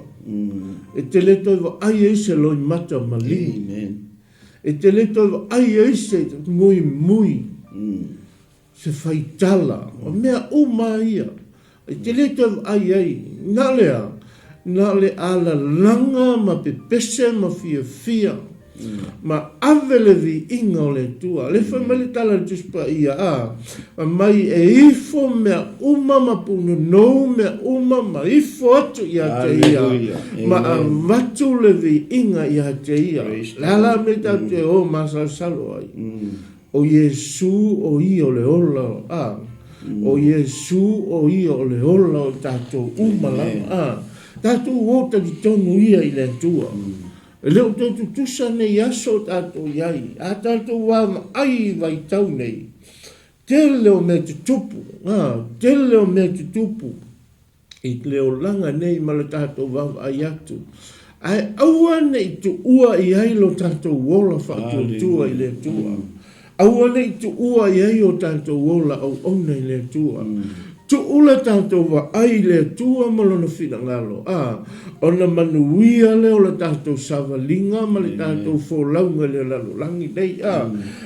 E te leto e ai e se loi mata malini. Amen. E te leto ai e se mui. Se whaitala. O mea umaia. E te leto ai ai. Nā le ala langa ma pepese ma fia. ma ave le vi inga o le tua. Le whai mali tala tuspa ia a. Mai e ifo mea uma ma punu nou mea uma ma ifo atu ia te ia. Ma a vatu le vi inga ia te ia. Lala me tau te o masal salo ai. O Yesu o i o le ola a. O Yesu o i o le ola o tatou umala tatou o tatu tonu ia i le tua. Leo tatu tusa nei aso tatou iai. A tatou wama ai vai tau nei. Te leo me te tupu. Te leo me te tupu. I leo langa nei ma le tatou wama ai atu. Ai aua nei tu ua i ai lo tatou wola whakatu tua i le tua. Aua nei tu ua i ai o tatou wola au ona i le tua. Tu ula tatou wa ai le tua malona fina ngalo. Ona manuia leo le tatou savalinga ma le tatou folaunga le lalo langi nei.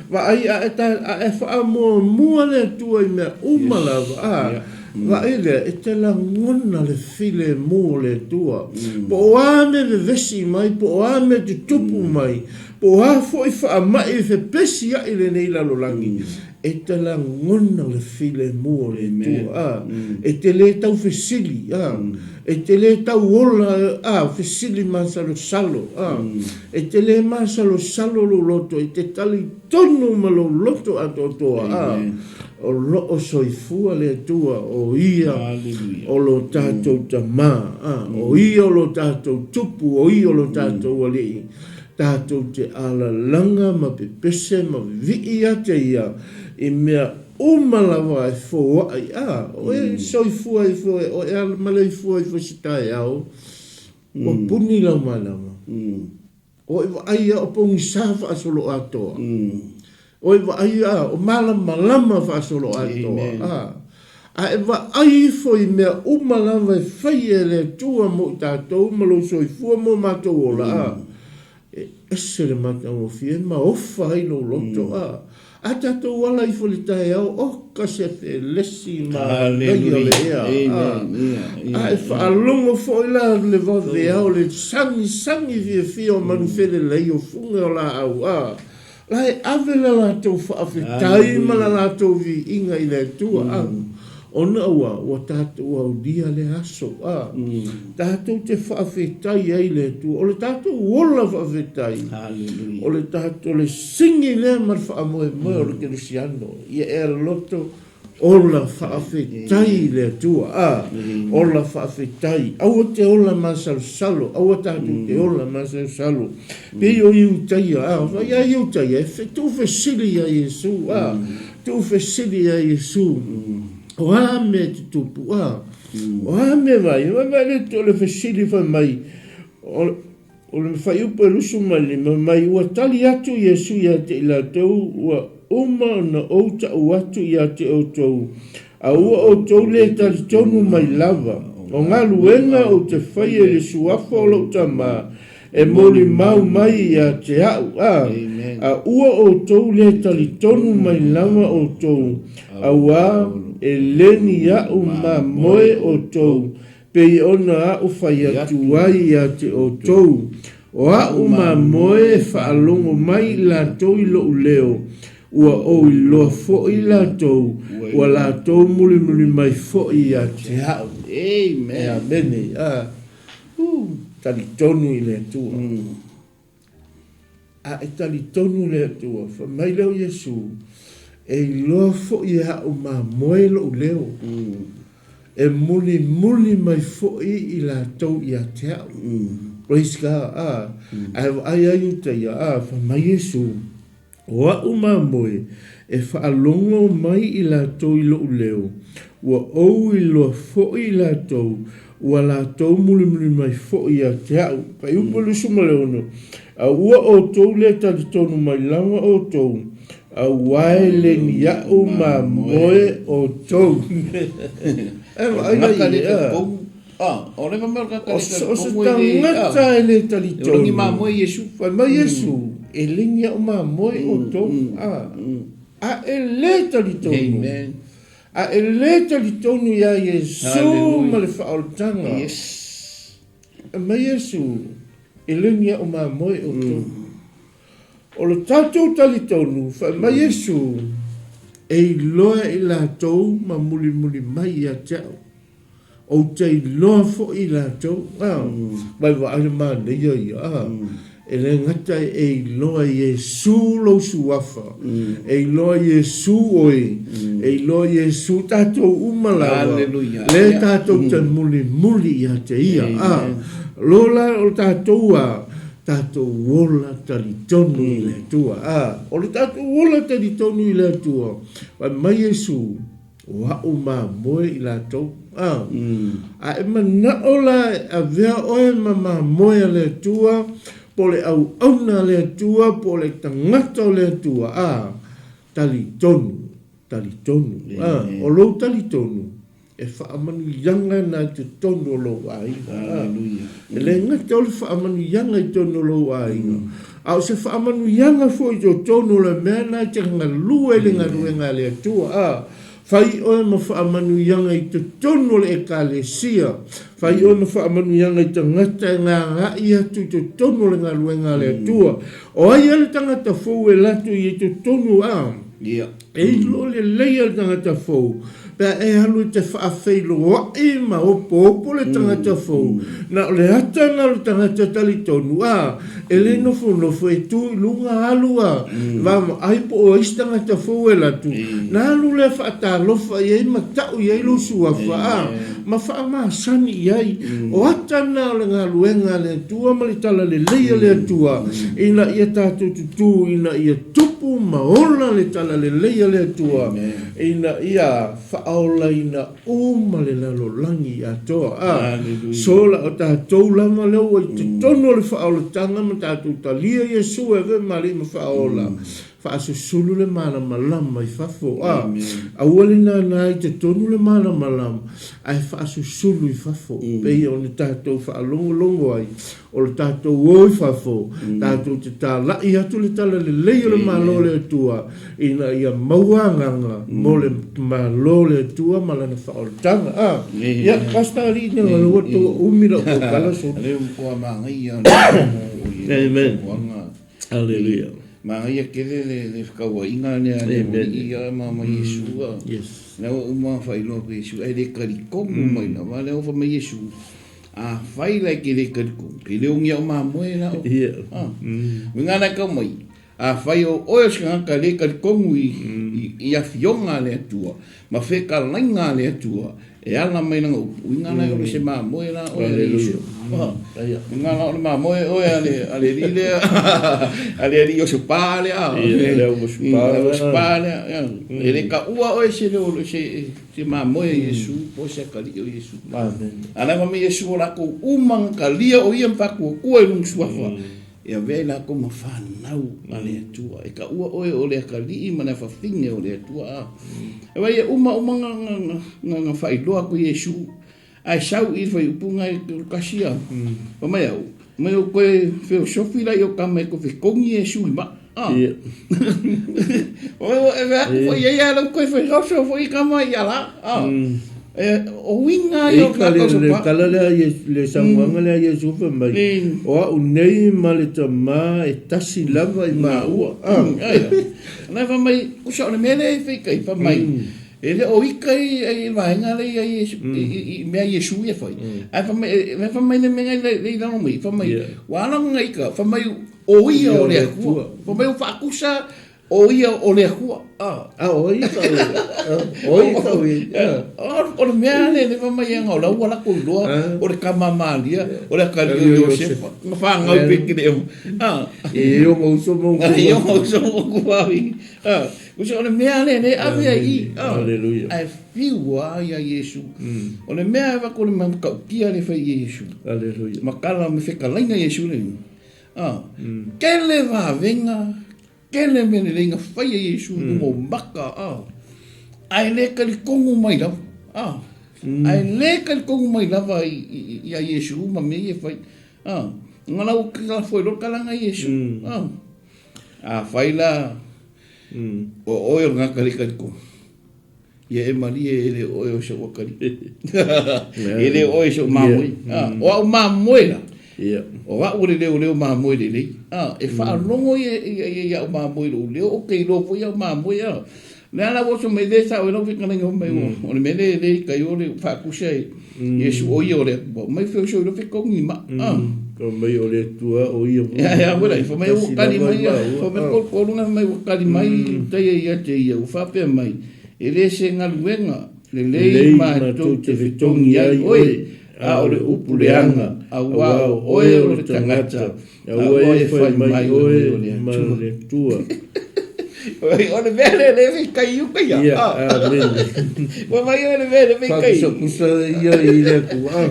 Wa ai a e wha mua le tua i mea umalawa. Wa ai le e te la ngona le file mua le tua. Po o ame ve vesi mai, po o ame te tupu mai. Po o hafo i wha mai fe pesi a ile nei lalo langi. E te la ngona le file mua le tua. E te le tau fesili. E te le tau ola fesili masalo salo. E te le masalo salo lo loto. E te tali tonu ma lo loto ato toa. O loo soifua le tua o ia o lo tātou tamā. O ia o lo tātou tupu. O ia o lo tātou alii. Tātou te ala langa ma pepese ma vii a te ia. I mea umalawa e fōa ai o e soifua e fōa o e ala malai fōa e fōsitai au o puni lau malama o e ai o pongi safa asolo atoa o e ai o malama lama fa asolo atoa a e ai fo i mea umalawa e whai e le tua mo i tātou malo soifua mo mātou ola e ese le mata o fie ma ofa ai no loto a tatou wala i folitai au o kase te lesi ma gai o le ea. A e whaalongo foi la le vave au le sangi fie o manufele lei o funga o la au la e ave la latou whaafetai ma la latou vi inga i le tua au. Ona ua, o tātou au dia le aso. Tātou te whaafetai ai le tu. O le tātou wola whaafetai. O le tātou le singi le mar whaamoe moe o le Kirisiano. Ia e loto ola whaafetai le tua. Ola whaafetai. Aua te ola masal salo. Aua tātou te ola masal salo. Pei o iu taia. Ia iu taia. Tu fesili a Yesu. Tu fesili a Yesu. O ame te tupu, o ame vai le to le fesili fa mai, o le fai upa lusu mai ua tali atu Yesu ia te ila tau, ua uma na outa u atu ia te o tau, a ua o tau le tali tonu mai lava, o ngā luenga o te fai e le suafa o lau tama, e moli mau mai ia te au, a ua o tau le tali tonu mai lava o tau, a ua e leni au ma moe o tou, pei ona au whai atu ai a te o tou, o au ma moe whaalongo mai la tou i lo leo, ua o i loa fo i la tou, ua la tou muli mai fo i a te au. Amen. Amen. Tali tonu i le tua. E tali tonu le tua, fa mai leo Yesu, e loa fo i hao ma moe lo leo. E muli mai fo i la tau i a te au. Praise God. Ai uta ia, fa mai Yesu. O au ma moe, e whaalongo mai i la tau i lo leo. Ua ou i loa fo i la tau. Ua la tau muli mai fo i a te au. Pai upa lusu ma leono. A ua o tau le tali tonu mai langa o tau. A wae le ni au ma moe o tau. O le mamau kakari o se tangata e le tali tonu. Rongi ma moe Yesu. Wai ma Yesu. E lingi au ma moe o tau. A e le tali tonu. Amen. A e le tali tonu ia Yesu ma le whaoltanga. Yes. Ma Yesu. E lingi au ma moe o tau. o le tātou tali tonu, wha mai Yesu, e loa I lātou ma muli muli mai a tau. O te loa fo I lātou, mai wa ale maa neia ia, e le ngata e loa Yesu lo suafa, e loa Yesu oi, e loa Yesu tātou umalawa, le tātou te muli muli a te ia, lola o tātou tātou wola tali tonu I le tua, o le tātou wola tali tonu I le tua, wa mai Yesu, wa o ma moe I lātou, a e mana ola a vea oe ma moe a le tua, po le au auna le tua, po le tangata le tua, tali tonu, o lo tali tonu, e whaamanu yanga na te tonu o lo aina. E le ngata o le whaamanu yanga I tonu o lo aina. Au se whaamanu yanga fo I to tonu le mea na te ngalua le ngaruenga le tua, Fai oe ma whaamanu yanga I te tonu le ekalesia. Fai oe ma whaamanu yanga I te ngata ngā ngai atu te tonu le ngaruenga le tua. O ai ale tangata fau e latu I te tonu E lo le leia le tangata fau. Pea e halu te whaafeilo wae ma opo le tangata fau. Na le hata na le tangata tali tonu e le nofo e tu I lunga halu Vama aipo o isi tangata fau e latu. Na halu le whaata lofa I ma tau I lo suafa ma whaama sani I o hata na le ngā luenga le tua ma le tala le leia le tua. Ina ia tātou tutu, ina ia tupu ma ola le tala le leia le tua. Ina ia whaola ina uma le lalo langi atoa. Sola o tātou lama leo I te tono le whaola tanga ma tātou talia Yesu e ve mali ma whaola. Whaasusulu le mana malama I whafo. Awali nā I te tonu le mana malama. Ai whaasusulu I whafo. Pei o ne tātou whaalongo ai. O le tātou oi whafo. Tātou te tā lai atu le tala le leia le malo le tua. Ina ia mauanganga. Mo le malo le tua malana whaola tanga. Ia kasta ali ni ngā roto umira o kalaso. Ale mpua mangai Amen. Hallelujah. Ma ia kele le whakaua inga nea le moni ia ma Yesu na uma whailo pe Yesu e le karikongu mai na ma leo wha Yesu a whaila ke le karikongu ke leo ngia o ma moe na ngana ka mai a whai o oe skanga le karikongu I a fionga le atua ma wheka lainga le atua e ala mai nanga upu ngana o le se ma moe na o le Yesu ngana o le ma moe o ale rile ale ri o supale o supale e le ka ua o se le se ma moe Yesu po se ka li o Yesu ana ma Yesu la ko umang ka lia o ia pa ko e lung suafa e vela ko ma fanau ale tua e ka ua o le ka li ma na fa finge o le tua e vai uma nga fai loa ko Yesu ai sau I fai upunga I kasia pa mai au mai o koe feo sofi la I o kama ko fe kongi Yesu ma o e vea ko ia la koe fai roso fai kama ia la o winga I o kala le sanguanga le Yesu fa mai o unei ma le tama e tasi lava I ma ua na fa mai o sa le mele fai kai fa mai ele o ikai ai vainga le Yesu me Yesu e foi ai fa mai le menga le não mai fa mai wala ngai ka fa mai o ia o le ku fa mai fa kusa o ia o le ku o ia o le mea le fa mai nga la wala ko lo o le kama malia o le ka Joseph fa nga pe ke e o mo so mo ku va Usa ole mea le avea I Hallelujah. Ai fiua ia Yesu. Ole mea va ko le mamkaukia le fai Yesu. Hallelujah. Makala me feka lainga Yesu le. Kele va venga. Kele me le lainga fai Yesu mo maka. Ai le kali kongu mai la. Ai le kali kongu mai la va ia Yesu ma me ye fai. Ngala o kala foi lo kala nga Yesu. Fai la o oyo nga kari ko ye mali ele oyo so wakari ele oyo so mamoi o mamoi la O wa ule leo mamoe le. E fa longo ia mamoe leo o ke lo foi mamoe ia. Na la wo so me de sa o no fica nem o me o me le kai o le fa kusei. Yesu o ia le. Mai fe so lo fica ngi ma. Ko mai o le tua o ia. Ya wala fo mai o kali mai. Fo me ko lunga mai o kali mai te ia te ia o fa pe mai. Ele se ngaluenga le ma to te fitongi ai oi. A o le upuleanga, a wao, oe o le tangata, a oe fai mai oe o le tua. O le vele le vi kai uka ia. Ia, a vele. O mai o le vele vi kai. Whakisa kusa ia i le kua.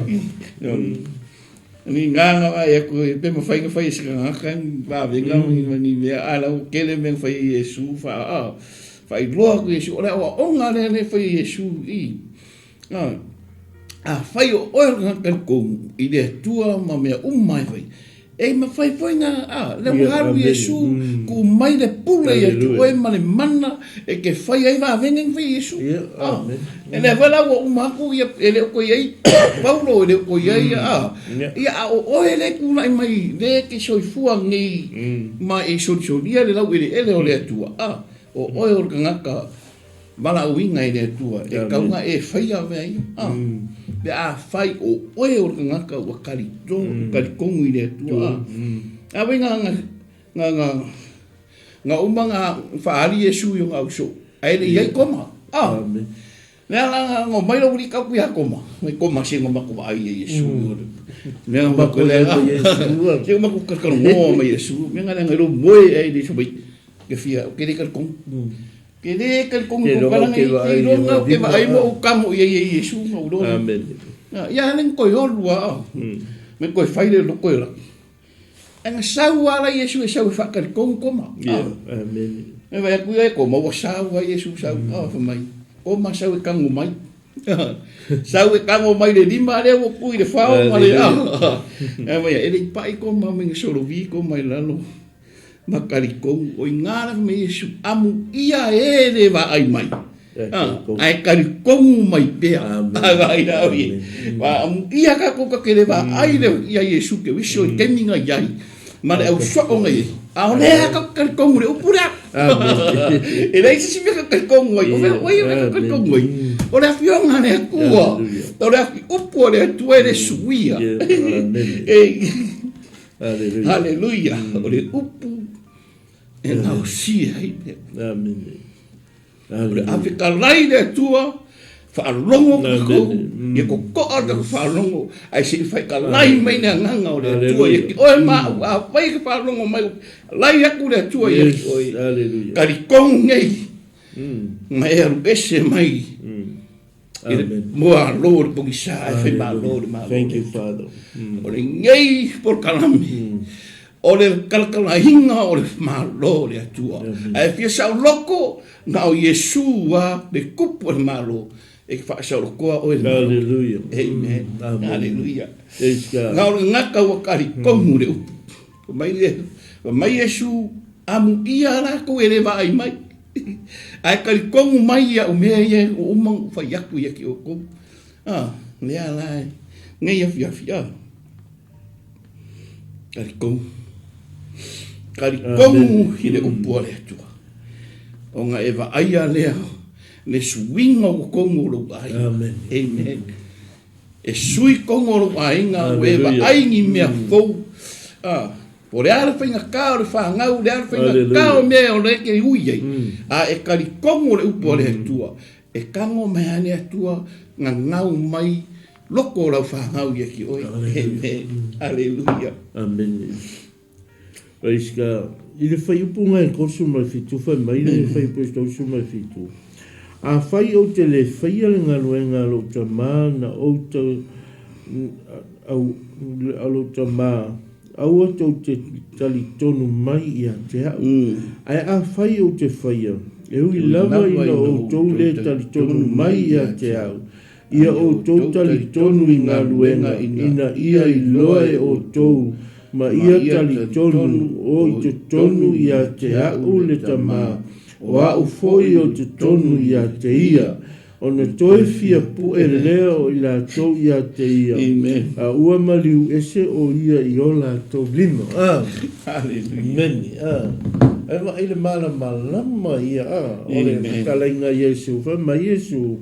Ni nganga vai aku pe mo fai fai se kan va venga ni ve ala o kele men fai Yesu fa fai lo ku Yesu ora o nga le fai Yesu i. Fai o kan ko i le tua ma me mai fai. E ma fai nga le haru Yesu ku mai le pule ia tu e ma le mana e ke fai ai va venga fai Yesu. E le vala o maku ia ele ko ia Paulo ele ko ia ia o ele ku mai le ke soifua ngi ma e so ia le lau ele o le tua o o ngaka mala winga ile tua e kaunga e fai ave ai le a fai o o ngaka o kali kongu ile tua a winga nga umanga faali Yesu yo au so ai le ia koma le la ngo mai lo ri ka ku ya koma mai koma se ngo mako ai Yesu le ngo ko le Yesu se ngo ko ka ngo mai Yesu me nga ngalo moi ai de so bai ke fia ke de ka kong Kede kan kong palang ay ilong ke ay mo kamo ye Yesu mo do. Amen. Ya ning ko yo lua. Me ko fai le lo ko la. Ang sawa la Yesu sa fa kan kong koma. Amen. Me vai ku e ko mo sawa Yesu sa fa mai. O ma sawa kan mai. Sawa kan mai le lima le o ku le fa o le. E vai ele pai ko ma me so lo vi ko mai la lo. Makari kong o ngara me Yesu amu ia ele va ai mai ai kari kong mai pe ai da wi va amu ia ka ko ka kele va ai le ia Yesu ke wiso ke minga yai ma le au so ngai a le ka kari kong le upura e le si me ka kari kong mai o ka kari kong mai o le fiona le ku o le upu le tu ele suia Hallelujah. Ole upu e nau sia i pe. Amen. Ole Afrika lai de tua whaalongo ka kou. Ia ko koa ka whaalongo. Ai si whai ka lai mai na nganga o le tua. Ia ki oe maa a whai ka whaalongo mai. Lai aku le tua ia ki oe. Kari kong ngei. Mai aru ese mai. Moa Lord Bogisa, Lord, thank you, Father. Ole ngei por kalami. Ole kalkalahinga ole ma Lord ya tua. Ai fia sa loko na o Yesu wa de kupu ma lo. E fa sa loko o Hallelujah. Amen. Hallelujah. Praise God. Na o ngaka wa kari komu le. Mai Yesu amu ia la ko ele va ai mai. Ai kari kongu mai ia o mea ia o umang whai aku ia ki o kong. Lea lai. Ngai a fia. Kari kongu. Kari kongu hi le upua le atua. O nga ewa aia lea. Le suinga o kongu lo ai. Amen. Amen. E sui kongu lo ai nga o ewa aingi mea fau. O le ara whainga kao le whangau, le ara whainga kao mea o leke uiei. E kari kongo le upo le atua. E kango mai ane atua ngā ngau mai loko lau whangau ia ki oi. Amen. Hallelujah. Amen. Praise God. I le whai upo ngai kosu mai fitu, whai mai le whai upo stausu mai fitu. A whai o te le whai ale ngā luenga lo ta maa na o ta alo ta maa. Aua tau te tali tonu mai ia te hau. Ai a whai o te whaia. E ui lava ina o tau le tali tonu mai ia te hau. Ia o tau tali tonu i ngā luenga ina ia i loe o tau. Ma ia tali tonu o i te tonu ia te hau le ta mā. O a u foi o te tonu ia te ia. ona toe fia pu e leo i la tau ia te ia. Amen. A ua maliu ese o ia i o la tau lima. Hallelujah. Meni. E ma ile mala malama ia. O le kalainga Yesu. Fa ma Yesu.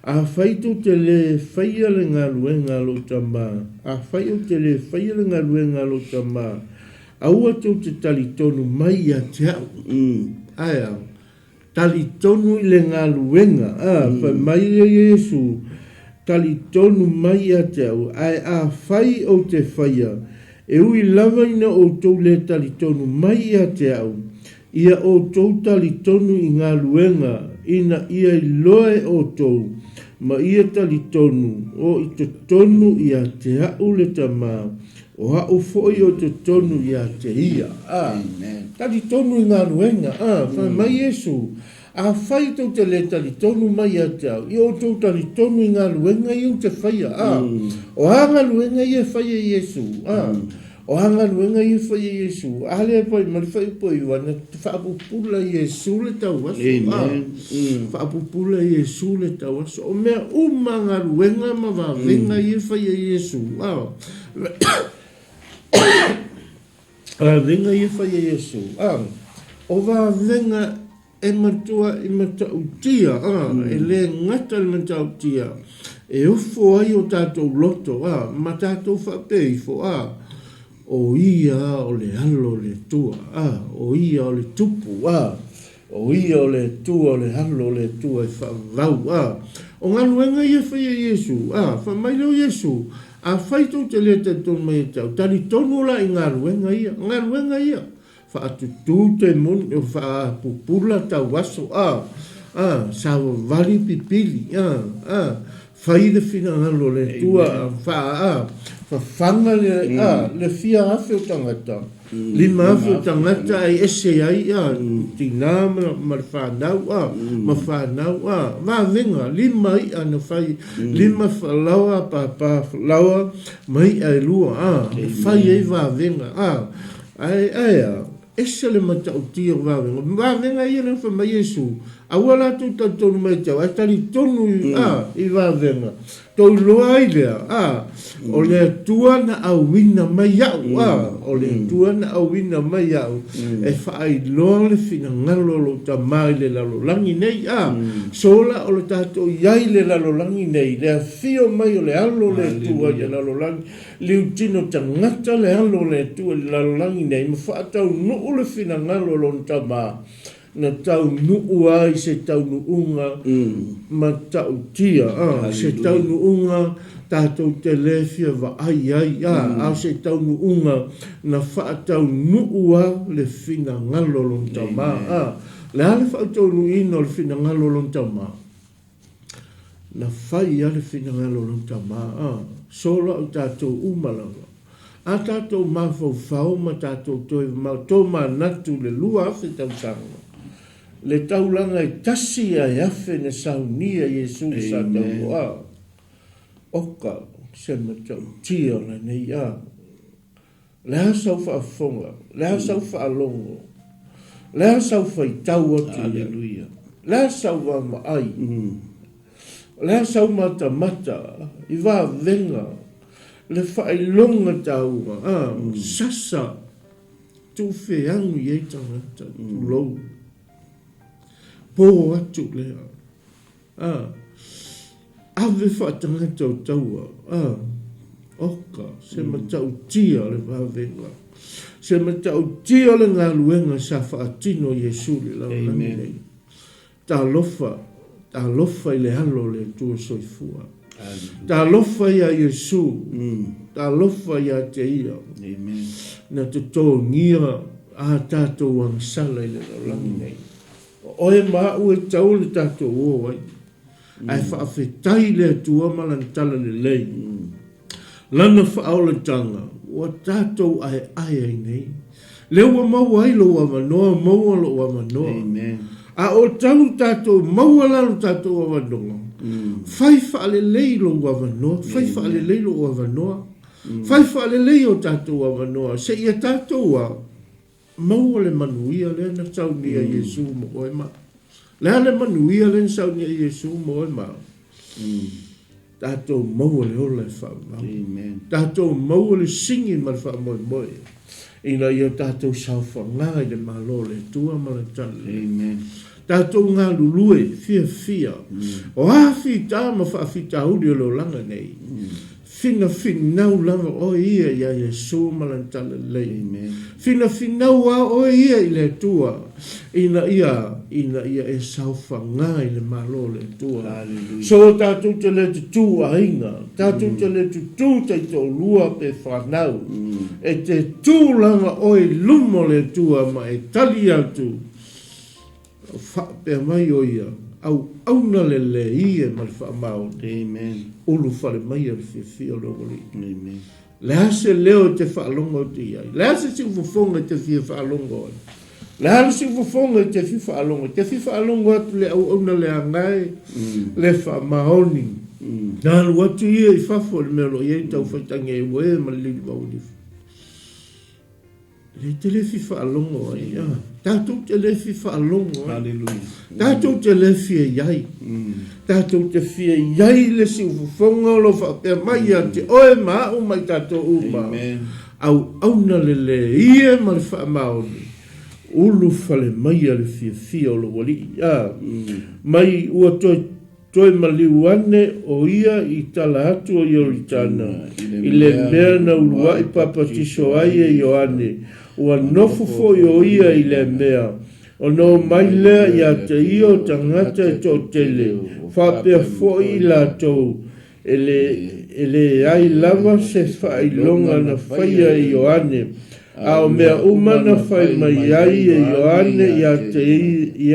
A faitu te le faia le ngā luenga lo tama. A faitu te le faia le ngā luenga lo tama. A ua tau te talitonu mai a te au. Aia. Talitonu i le ngā luenga. Fa mai e Yesu. Talitonu mai a te au. Ai a fai o te faia. E ui lava ina o tau le talitonu mai a te au. Ia o tau talitonu i ngā luenga. Ina ia i loe o tau. Ma ia talitonu. O i te tonu i a te au le tama. O hau foi o te tonu i a te ia. Talitonu i ngā luenga. Fa mai Yesu. A fai tau te le talitonu mai a te au. I o tau talitonu i ngā luenga i o te faia. O hanga luenga i e faia Yesu. O hanga luenga i e faia Yesu. Ale pai malifai poi wana. Whaapupula Yesu le tau aso. Whaapupula Yesu le tau aso. O mea umanga luenga ma wawenga i e faia Yesu. Wawenga i e faia Yesu. O wawenga e matua i matau tia, e le ngata le matau tia, e ufo ai o tātou loto, ma tātou whapei fo, o ia o le halo le tua, o ia o le tupu, o ia o le tua o le halo le tua e whawau, o ngā luenga i e whaia Yesu, whamailo Yesu, a whaito te le te tonu mai e tau, tari tonu la i ngā luenga ia, whaatutu te mun e whaapupula tau aso sa wali pipili whaide whina ngalo le tua whawhanga le fia awhi o tangata lima awhi o tangata ai ese ai tina ma whanau ma whanau ma venga lima i ana whai lima whalaua papa whalaua mai ai lua whai ei wa venga ai ese le matau tia wawenga. Wawenga ia na whama Yesu. Awa la tu tonu mai tau. A tari tonu i wawenga. Tau loa i lea. O le tua na awina mai au. O le tua na awina mai au. E whaai loa le whina ngalo lo ta mai le lalo langi nei. Sola o le tato iai le lalo langi nei. Le fio mai o le alo le tua i lalo langi. Liu tino tangata le alo le tua i lalo langi nei. Ma whaatau nuu le whina ngalo lo ta ma. Na tau nuu ai se tau nuunga ma tau tia. Se tau nuunga tātou te lefia wa ai a se tau nuunga na whaatau nuua le whina ngalo lo ta ma. Le ale whaatau nuino le whina ngalo lo ta ma. Na whai ale whina ngalo lo ta ma. Sola o tātou umalanga. A tātou mawhau whau ma tātou toi tō ma natu le lua awhi tau sanga. Le taulanga i tasi a iafe ne saunia Yesu sa tau oka se matau tia la nei le hasau whaafonga, le hasau whaalongo, le hasau whaitau o tia, le hasau wa maai, le hasau mata i wā venga, le whailonga taua, sasa, tu whiangu i eitangata, tu lou. Po atu lea. Ave whaatangata o taua. Oka, se matau tia le wawenga. Se matau tia le ngā luenga sa whaatino Yesu le lau langinei. Tā lofa i le halo le tua soifua. Tā lofa i a Yesu. Tā lofa i a te ia. Na te tō ngia a tātou wangsala i le lau langinei. O e mau e tau le tātou o wai. Ai whaafetai le tua malantala le lei. Lana whaolatanga. O tātou ai nei. Leo wa mau ai lo wa manoa, maua lo wa manoa. A o tau tātou, maua lalo tātou wa manoa. Whai whaalelei lo wa manoa. Whai whaalelei lo wa manoa. Whai whaalelei o tātou wa manoa. Se ia tātou wa maua le manuia le na tau nia Yesu mo oe ma. Lea le manuia le sau ni Yesu mo e mau. Tātou mau le ola e whamau. Tātou mau le singi ma le whamau moe. Ina ia tātou sau whangai le malo le tua ma le tale. Tātou ngā lulue, fia. O hawhi tā ma whawhi tā uri o lo langa nei. Fina finau langa o ia ia Yesu ma le tale lei. Fina finau a o ia i le tua. Ina ia e sau whangai le malo le tua. So tātou te le tutu a inga. Tātou te le tutu te tō lua pe whanau. E te tūlanga o e lumo le tua ma e tali atu. Pe mai o ia. Au na le le ia ma le whamau. Ulu whare mai al whiawhia longoli. Le hase leo te whaalongo te iai. Le hase si ufofonga te whia whaalongo ai. Le hase ufofonga te whia whaalongo. Te whia whaalongo atu le au na le angai. Le whamaoni. Nā lu atu ia i whafo le melo iei tau whaitange e ue ma lili maunifu. Le te le whia whaalongo ai. Tātou te le whia whaalongo ai. Tātou te le whia iai. Tātou te whia iai le si ufofonga lo whapea mai a te oe maa o mai tātou uma. Au na le ia ma le whaamaoni. Ulu whale mai a le whia o lo wali. Mai ua toi maliu ane o ia i tala atu o Ioritana. I le mea na ulua i papatiso ai e Ioane. Ua nofu fo o ia i le mea. O no mai lea i a te io tangata e tō tele. Whapea fo i la tau. Ele ai lava se whai longa na whaia i Ioane. Ao mea umana whai mai ai e Ioane i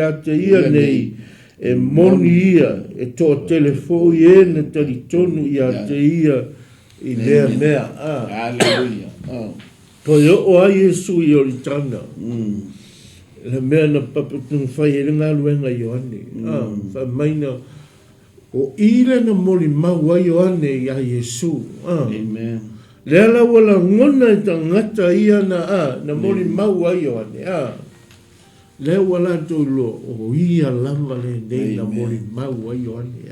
a te ia nei. E moni ia e tō tele fo i e na tari tonu i a te ia i lea mea. Alleluia. Ko o ai Yesu i Ioritana. Le mea na papatun whai e ngā luenga Ioane. Wha maina o ile na moli mau a Ioane i a Yesu. Amen. Le ala wala ngona i ta ngata ia na moli mau a Ioane. Le wala tō lo o ia lama le nei na moli mau a Ioane.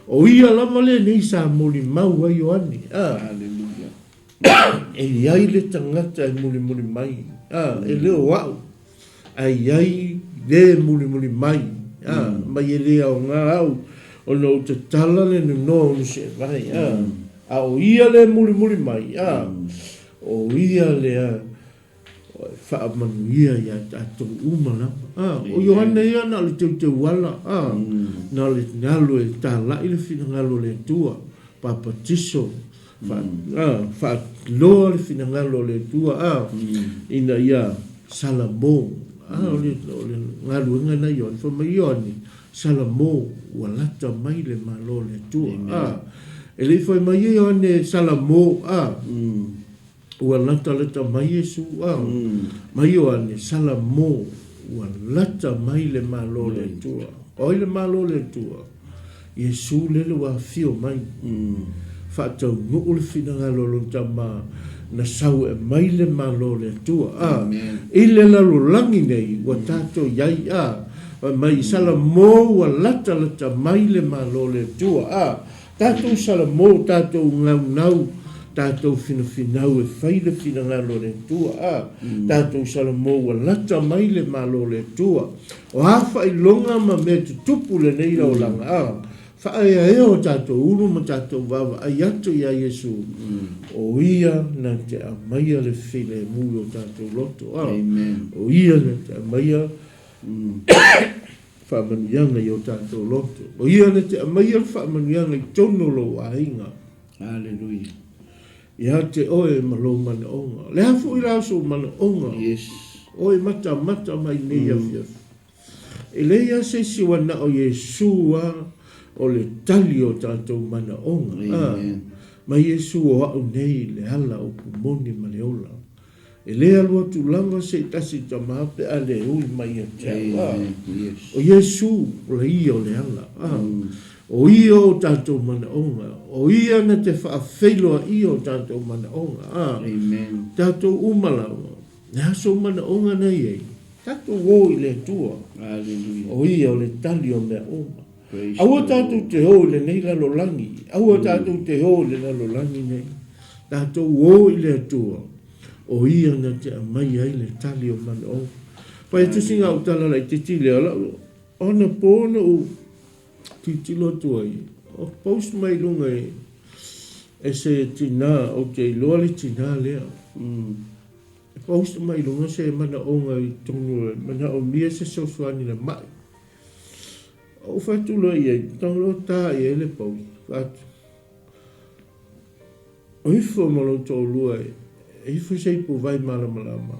O ia lama le nei sa moli mau a Ioane. Alleluia. E iai le tangata e muli mai. E leo wau. Ai ai le muli mai. Mai e lea o ngā au. O no te tala le no se vai. A o ia le muli mai. O ia le whaamanuia ia tātou umana. O Iohane ia na le te wala. Na le ngalo e tā lai le whina ngalo le tua. Papatiso. Fa loa le fina ngalo le tua ina ia salamo le ngalo ngana yon fa mai yon salamo wala mai le malo le tua ele foi mai yon salamo wala le mai Yesu mai yon salamo wala mai le malo le tua o le malo le tua Yesu le wa fio mai Whātau ngū le whina ngalo lo tama na sau e mai le malo le tua. I le lalo langi nei wa tātou iai mai sala mō wa lata mai le malo le tua. Tātou sala mō tātou ngau tātou whina e whai le whina ngalo le tua. Tātou sala mō wa lata mai le malo le tua. O hawha i longa ma me tupu le nei rau langa. Whaea e o tātou uru ma tātou wawa ai atu ia Yesu. O ia na te amaia le while e mui o tātou loto. O ia na te amaia whaamanuianga i o tātou loto. O ia na te amaia whaamanuianga i tono lo a inga. Alleluia. Ia te oe malo mana onga. Le hafu i raso mana onga. Yes. Oe mata mai nei a fiafu. E leia se siwana o Yesua o le tali o tātou mana onga. Ma Yesu o au nei le ala o kumoni ma le ola. E le alua tu langa se tasi tamape a le ui mai a tea. O Yesu o le ia o le ala. O ia o tātou mana onga. O ia na te whaafeiloa ia o tātou mana onga. Tātou umalawa. Ne haso mana onga nei ei. Tātou wō I le tua. Hallelujah. O ia o le tali o mea oma. Aua tātou te hō le nei lalo langi. Aua tātou te hō le lalo langi nei. Tātou wō I le tua. O ia na te amai ai le tali o mana o. Pai tu singa o tala lai te tili ala. Ona pōna o titilo tuai. O paus mai lunga e se tina o te iloa le tina lea. Paus mai lunga se mana o ngai tongu mana o mia se sosuani na mai. O fatula ia tongo ta ia le paus. Fatu. O ifo malo tō lua e ifo sei po vai mala malama.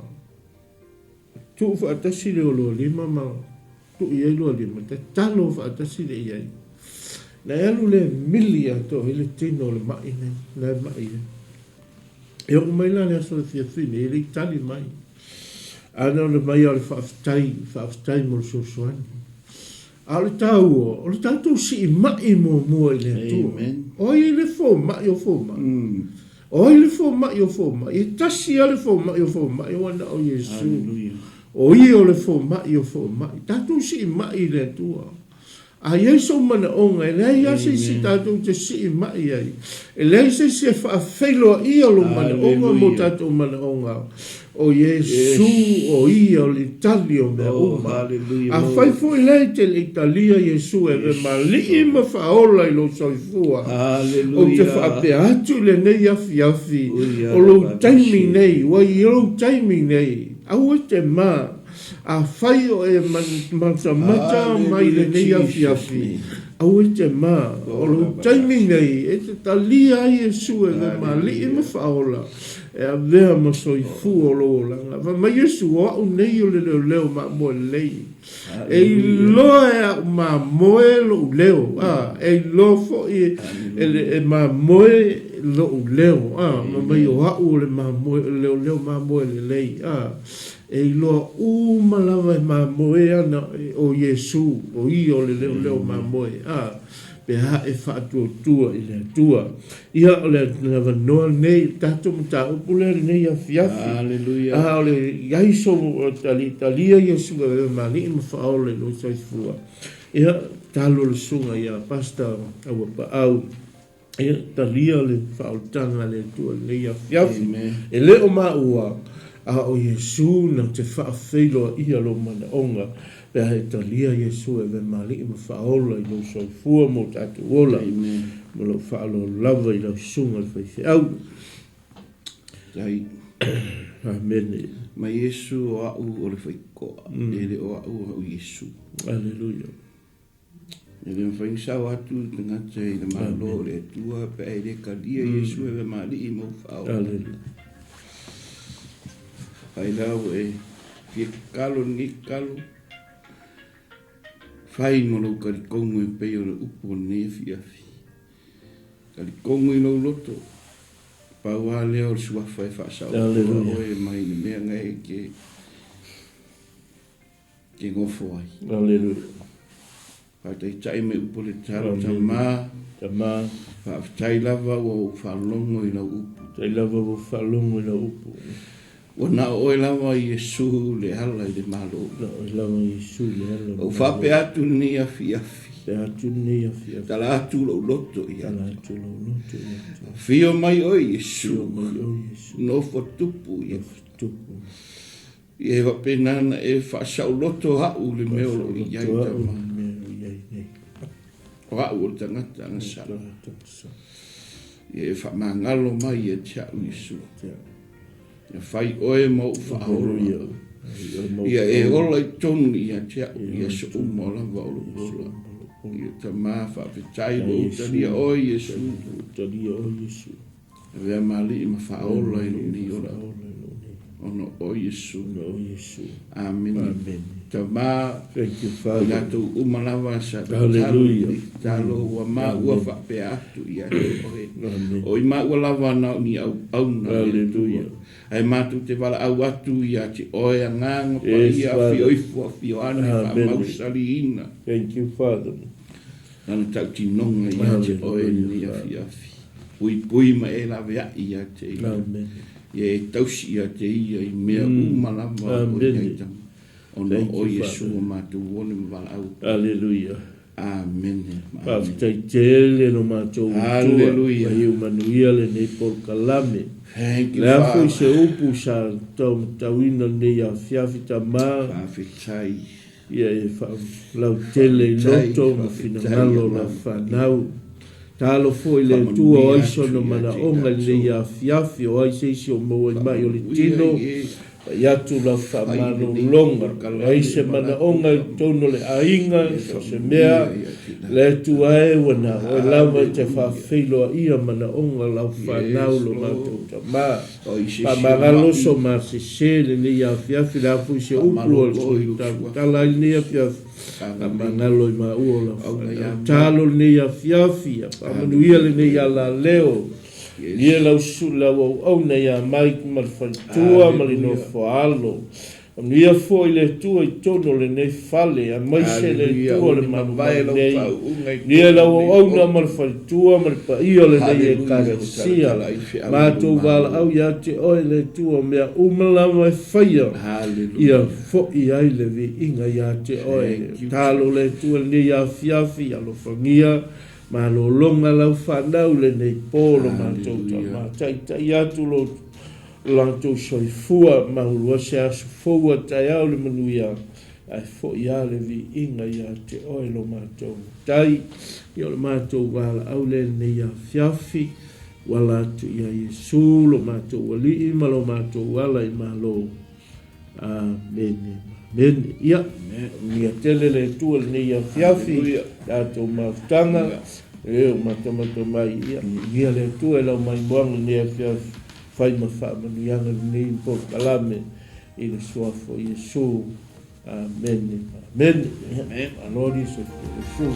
Tu fa atasi le olo lima ma tu ia lo lima te talo fa atasi le ia. Na elu le milia to ile tino le mai ne le mai. E o mai la le aso fia fine ile tali mai. Ana le mai ale fa aftai mo so soan. Ale tau o le tau si mai mo ile tu. O ile fo mai o fo mai. O ile fo mai o fo mai. E tasi ale fo mai o fo mai o na o Yesu. O ia o le fo mai o fo mai. Tatu si mai le tua. A Yesu mana onga, e lei ase si tātou te si mai ai. E lei se whaafelo ia lo mana onga mo tātou mana onga. O Yesu, o ia o le tali o mea uma. A whaifo i lei te le italia Yesu e ve mali ma whaola I lo soifua. O te whaapea atu le nei afi. O lo taimi nei, wa I lo taimi nei. Au te maa. A whai o e mata mai le nei afi. Au e te mā. O lo taimi nei, e te talia Yesu e le mali e ma whaola. E a vea ma soifu o lo langa. Va ma Yesu o au nei o le leo ma moe lei. E loa e au ma moe lo leo. E lo fo e ma moe lo leo. Ma mai o au le ma moe leo ma moe le lei. E loa malawa e ma moe ana o Yesu. O I o le leo ma moe. Pe ha e whaatua tua I le tua. Ia o le wanoa nei, tato mta upule nei a fiafi. Alleluia. O le yaiso o talia Yesu e mani ma whaole no saifua. Ia talo le sunga ia pasta awa pa au. Ia talia le whaoltanga le tua nei a fiafi. E leo ma ua. O Yesu na te whaafeilo ia lo mana onga. Pea he talia Yesu e ve mali I ma whaola I lo soifua mo tatu ola. Mo lo whaalo lava I lo sunga le whaife au. Amen. Ma Yesu o au o le whaikoa. E le o au o Yesu. Alleluia. E le mwhainsau atu te ngata I le malo le tua. Pea e le kalia Yesu e ve mali I mo whaola. Alleluia. Ai lau e fie kalo ni kalo. Fai mono karikongo e pei o le upo ne fiafi. Karikongo I lo loto. Paua leo le suafa e whaasau. O e mai ni mea ngai ke ngofo ai. Alleluia. Pai tai me upo le taro tamā. Tamā. Whaaftai lava o whalongo I la upo. Tai lava o whalongo I la upo. Wana oe lawa Yesu le hala I le malo. Oe lawa Yesu le hala. O whape atu ni afi afi. Te atu ni afi afi. Tala atu lo loto I Tala atu lo loto I atu. Fio mai o Yesu. Fio mai o Yesu. No fotupu I tupu. I e wapenana e whaasau loto hau le meolo I iai tama. O hau o tangata ngasala. I e whamangalo mai e tia Yesu. Ia whai oe mau whaoro ia. Ia e ola I tonu ia tia ia so umola waolo ola. Ia ta maa whawhetai lo utalia o Yesu. Utalia o Yesu. Vea mali ima whaola I ni ora. Ono o Yesu. Amen. Amen. Ta maa. Thank you, Father. Iato umalawa sa. Hallelujah. Talo ua maa ua whape atu ia oe. O I maa ua lawa na ni au na. Hallelujah. Ai matu te wala au atu ia te oe a nganga pa ia fio ifua fio ane pa mausali ina. Thank you, Father. Nana tau ti nonga ia te oe ni a fi afi. Pui ma e lawe a ia te ia. Ia e tausi ia te ia I mea umalama o ia tama. Ona o Yesu mātou one mawalau. Hallelujah. Amen. Paftaitele no mātou. Hallelujah. Iu manuia le nei por kalame. Thank you, Le afu Father. I se upu sa tau tawina nei a fiafi ta mā. Whawhitai. Ia e lau tele loto ma fina malo la whanau. Talo foi le tua o aiso no mana onga nei a fiafi o aise isi o maua I mai o le tino. Iatu la whamano longa. Aise mana onga tono le ainga. Se mea le tua e wana. O lama te whawhilo a ia mana onga la whanau lo mātou ta mā. Pa maraloso ma se sele ni a fiafi la fu se upu o le tala ni a fiafi. Pa mangalo I ma ua la talo ni a fiafi. Pa manuia le ni a la leo. Ia lau au nei a mai ma le whaitua ma le no whaalo. Ia fo I le tua I tono le nei whale, a mai se le tua le mamai nei. Ia lau au na ma le whaitua ma le paia le nei e karesia. Mātou wala au ia te oe le tua mea umalama e whaia. Ia fo I ai le vi inga ia te oe. Talo le tua nei a fiafi, alo whangia. Ma lo longa lau whanau le nei polo mātou ta mā. Tai atu lo lantou soifua ma ulua se asu foua tai au le manuia. Ai fo ia le vi inga ia te oe lo mātou. Tai ia le mātou wala au le nei a fiafi. Wala atu ia Yesu lo mātou wali ma lo mātou wala I malo. Amen. Amen. Ia. Nia tele le tua le nei a fiafi. Tātou mautanga. E o matamata mai. Ia le tua e lau mai moanga nei a fiafi. Whai ma whaamanuianga nei po kalame. I le suafo Yesu. Amen. Amen. Amen. Anori so Yesu.